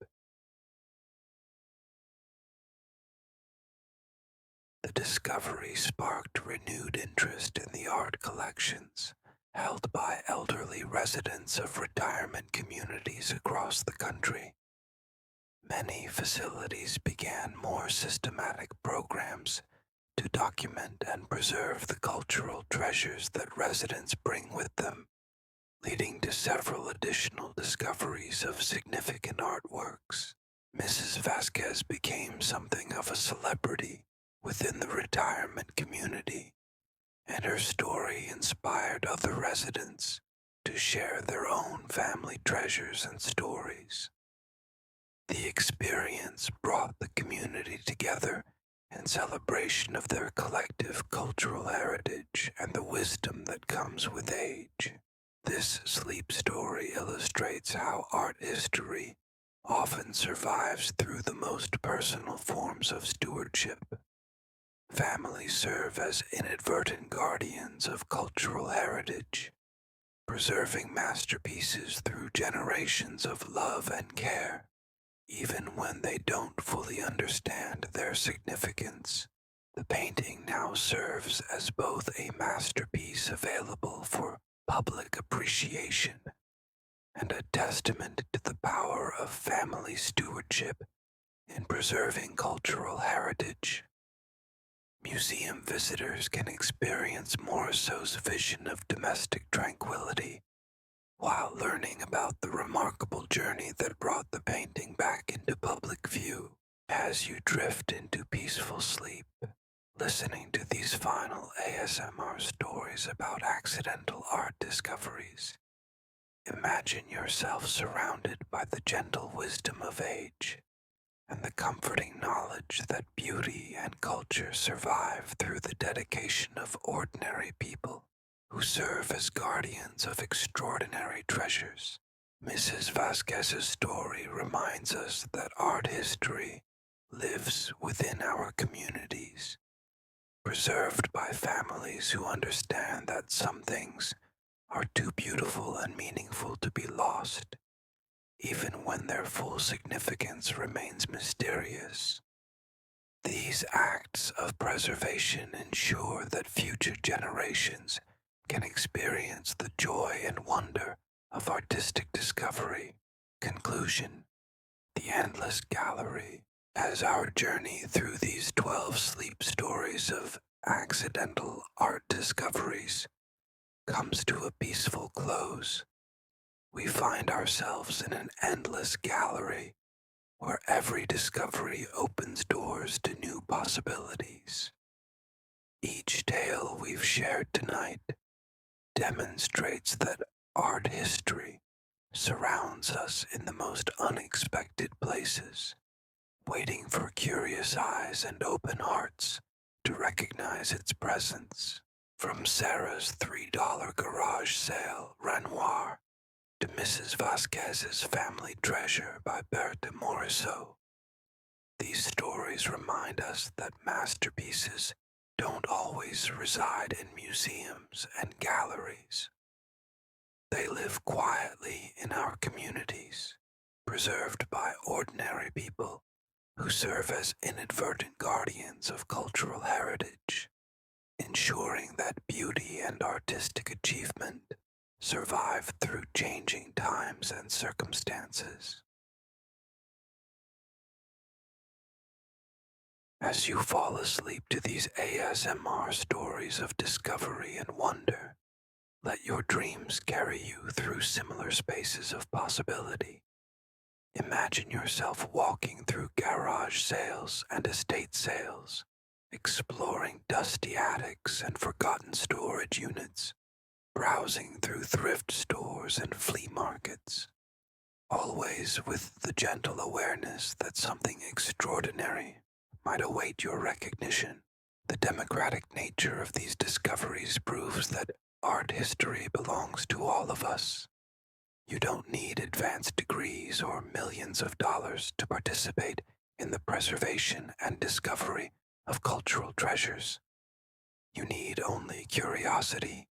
The discovery sparked renewed interest in the art collections held by elderly residents of retirement communities across the country. Many facilities began more systematic programs to document and preserve the cultural treasures that residents bring with them, leading to several additional discoveries of significant artworks. Mrs. Vasquez became something of a celebrity within the retirement community, and her story inspired other residents to share their own family treasures and stories. The experience brought the community together in celebration of their collective cultural heritage and the wisdom that comes with age. This sleep story illustrates how art history often survives through the most personal forms of stewardship. Families serve as inadvertent guardians of cultural heritage, preserving masterpieces through generations of love and care. Even when they don't fully understand their significance, the painting now serves as both a masterpiece available for public appreciation and a testament to the power of family stewardship in preserving cultural heritage. Museum visitors can experience Morisot's vision of domestic tranquility while learning about the remarkable journey that brought the painting back into public view. As you drift into peaceful sleep, listening to these final ASMR stories about accidental art discoveries, imagine yourself surrounded by the gentle wisdom of age and the comforting knowledge that beauty and culture survive through the dedication of ordinary people who serve as guardians of extraordinary treasures. Mrs. Vasquez's story reminds us that art history lives within our communities, preserved by families who understand that some things are too beautiful and meaningful to be lost, even when their full significance remains mysterious. These acts of preservation ensure that future generations can experience the joy and wonder of artistic discovery. Conclusion: the endless gallery. As our journey through these 12 sleep stories of accidental art discoveries comes to a peaceful close, we find ourselves in an endless gallery where every discovery opens doors to new possibilities. Each tale we've shared tonight demonstrates that art history surrounds us in the most unexpected places, waiting for curious eyes and open hearts to recognize its presence. From Sarah's $3 garage sale Renoir to Mrs. Vasquez's Family Treasure by Berthe Morisot, these stories remind us that masterpieces don't always reside in museums and galleries. They live quietly in our communities, preserved by ordinary people who serve as inadvertent guardians of cultural heritage, ensuring that beauty and artistic achievement survive through changing times and circumstances. As you fall asleep to these ASMR stories of discovery and wonder, let your dreams carry you through similar spaces of possibility. Imagine yourself walking through garage sales and estate sales, exploring dusty attics and forgotten storage units, browsing through thrift stores and flea markets, always with the gentle awareness that something extraordinary might await your recognition. The democratic nature of these discoveries proves that art history belongs to all of us. You don't need advanced degrees or millions of dollars to participate in the preservation and discovery of cultural treasures. You need only curiosity,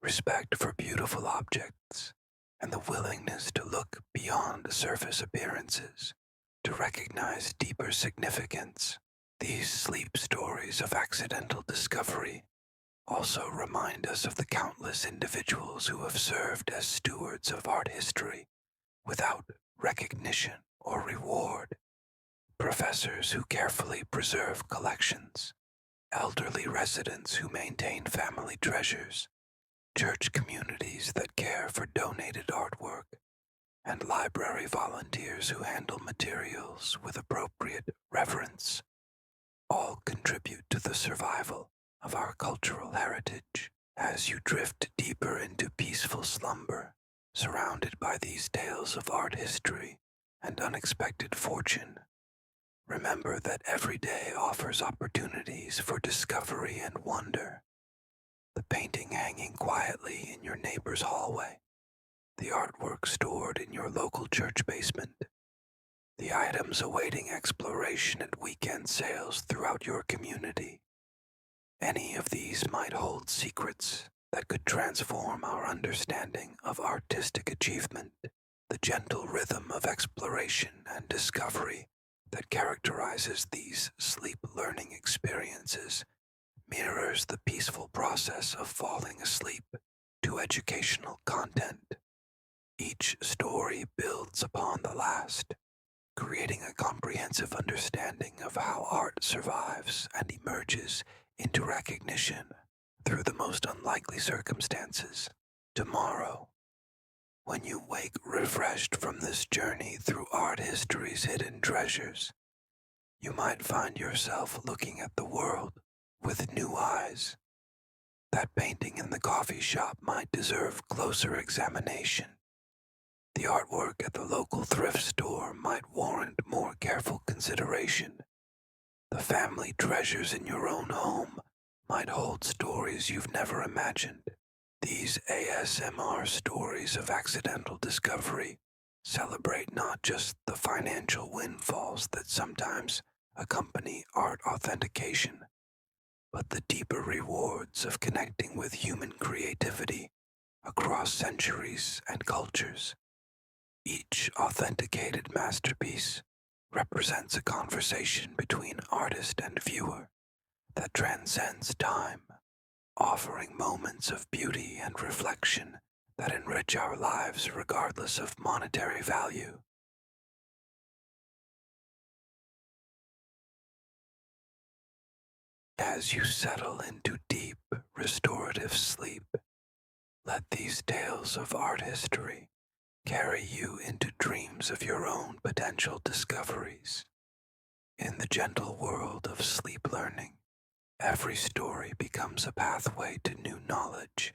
respect for beautiful objects, and the willingness to look beyond surface appearances to recognize deeper significance. These sleep stories of accidental discovery also remind us of the countless individuals who have served as stewards of art history without recognition or reward. Professors who carefully preserve collections, elderly residents who maintain family treasures, church communities that care for donated artwork, and library volunteers who handle materials with appropriate reverence, all contribute to the survival of our cultural heritage. As you drift deeper into peaceful slumber, surrounded by these tales of art history and unexpected fortune, remember that every day offers opportunities for discovery and wonder. The painting hanging quietly in your neighbor's hallway, the artwork stored in your local church basement, the items awaiting exploration at weekend sales throughout your community. Any of these might hold secrets that could transform our understanding of artistic achievement. The gentle rhythm of exploration and discovery that characterizes these sleep learning experiences mirrors the peaceful process of falling asleep to educational content. Each story builds upon the last, creating a comprehensive understanding of how art survives and emerges into recognition through the most unlikely circumstances. Tomorrow, when you wake refreshed from this journey through art history's hidden treasures, you might find yourself looking at the world with new eyes. That painting in the coffee shop might deserve closer examination. The artwork at the local thrift store might warrant more careful consideration. The family treasures in your own home might hold stories you've never imagined. These ASMR stories of accidental discovery celebrate not just the financial windfalls that sometimes accompany art authentication, but the deeper rewards of connecting with human creativity across centuries and cultures. Each authenticated masterpiece represents a conversation between artist and viewer that transcends time, offering moments of beauty and reflection that enrich our lives regardless of monetary value. As you settle into deep, restorative sleep, Let these tales of art history carry you into dreams of your own potential discoveries. In the gentle world of sleep learning, every story becomes a pathway to new knowledge,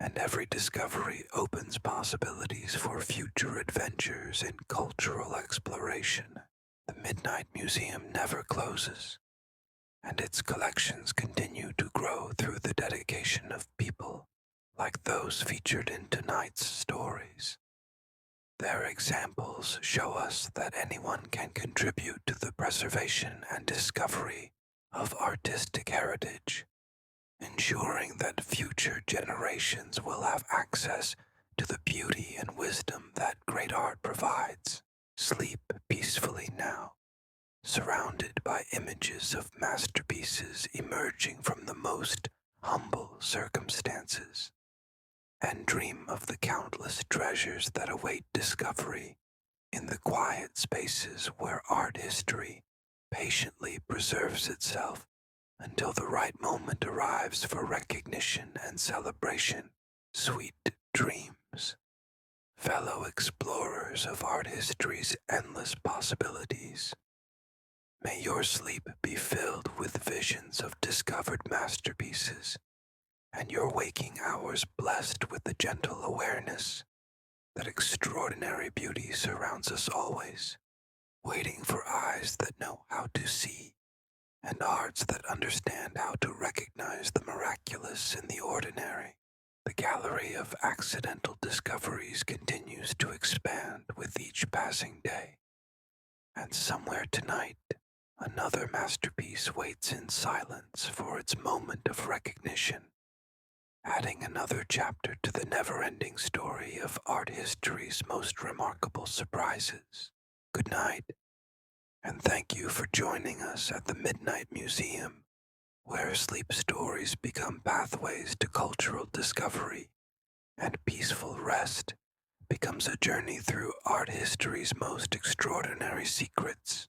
and every discovery opens possibilities for future adventures in cultural exploration. The Midnight Museum never closes, and its collections continue to grow through the dedication of people like those featured in tonight's stories. Their examples show us that anyone can contribute to the preservation and discovery of artistic heritage, ensuring that future generations will have access to the beauty and wisdom that great art provides. Sleep peacefully now, surrounded by images of masterpieces emerging from the most humble circumstances, and dream of the countless treasures that await discovery in the quiet spaces where art history patiently preserves itself until the right moment arrives for recognition and celebration. Sweet dreams, fellow explorers of art history's endless possibilities. May your sleep be filled with visions of discovered masterpieces, and your waking hours blessed with the gentle awareness that extraordinary beauty surrounds us always, waiting for eyes that know how to see and hearts that understand how to recognize the miraculous in the ordinary. The gallery of accidental discoveries continues to expand with each passing day, and somewhere tonight, another masterpiece waits in silence for its moment of recognition, adding another chapter to the never-ending story of art history's most remarkable surprises. Good night, and thank you for joining us at the Midnight Museum, where sleep stories become pathways to cultural discovery, and peaceful rest becomes a journey through art history's most extraordinary secrets.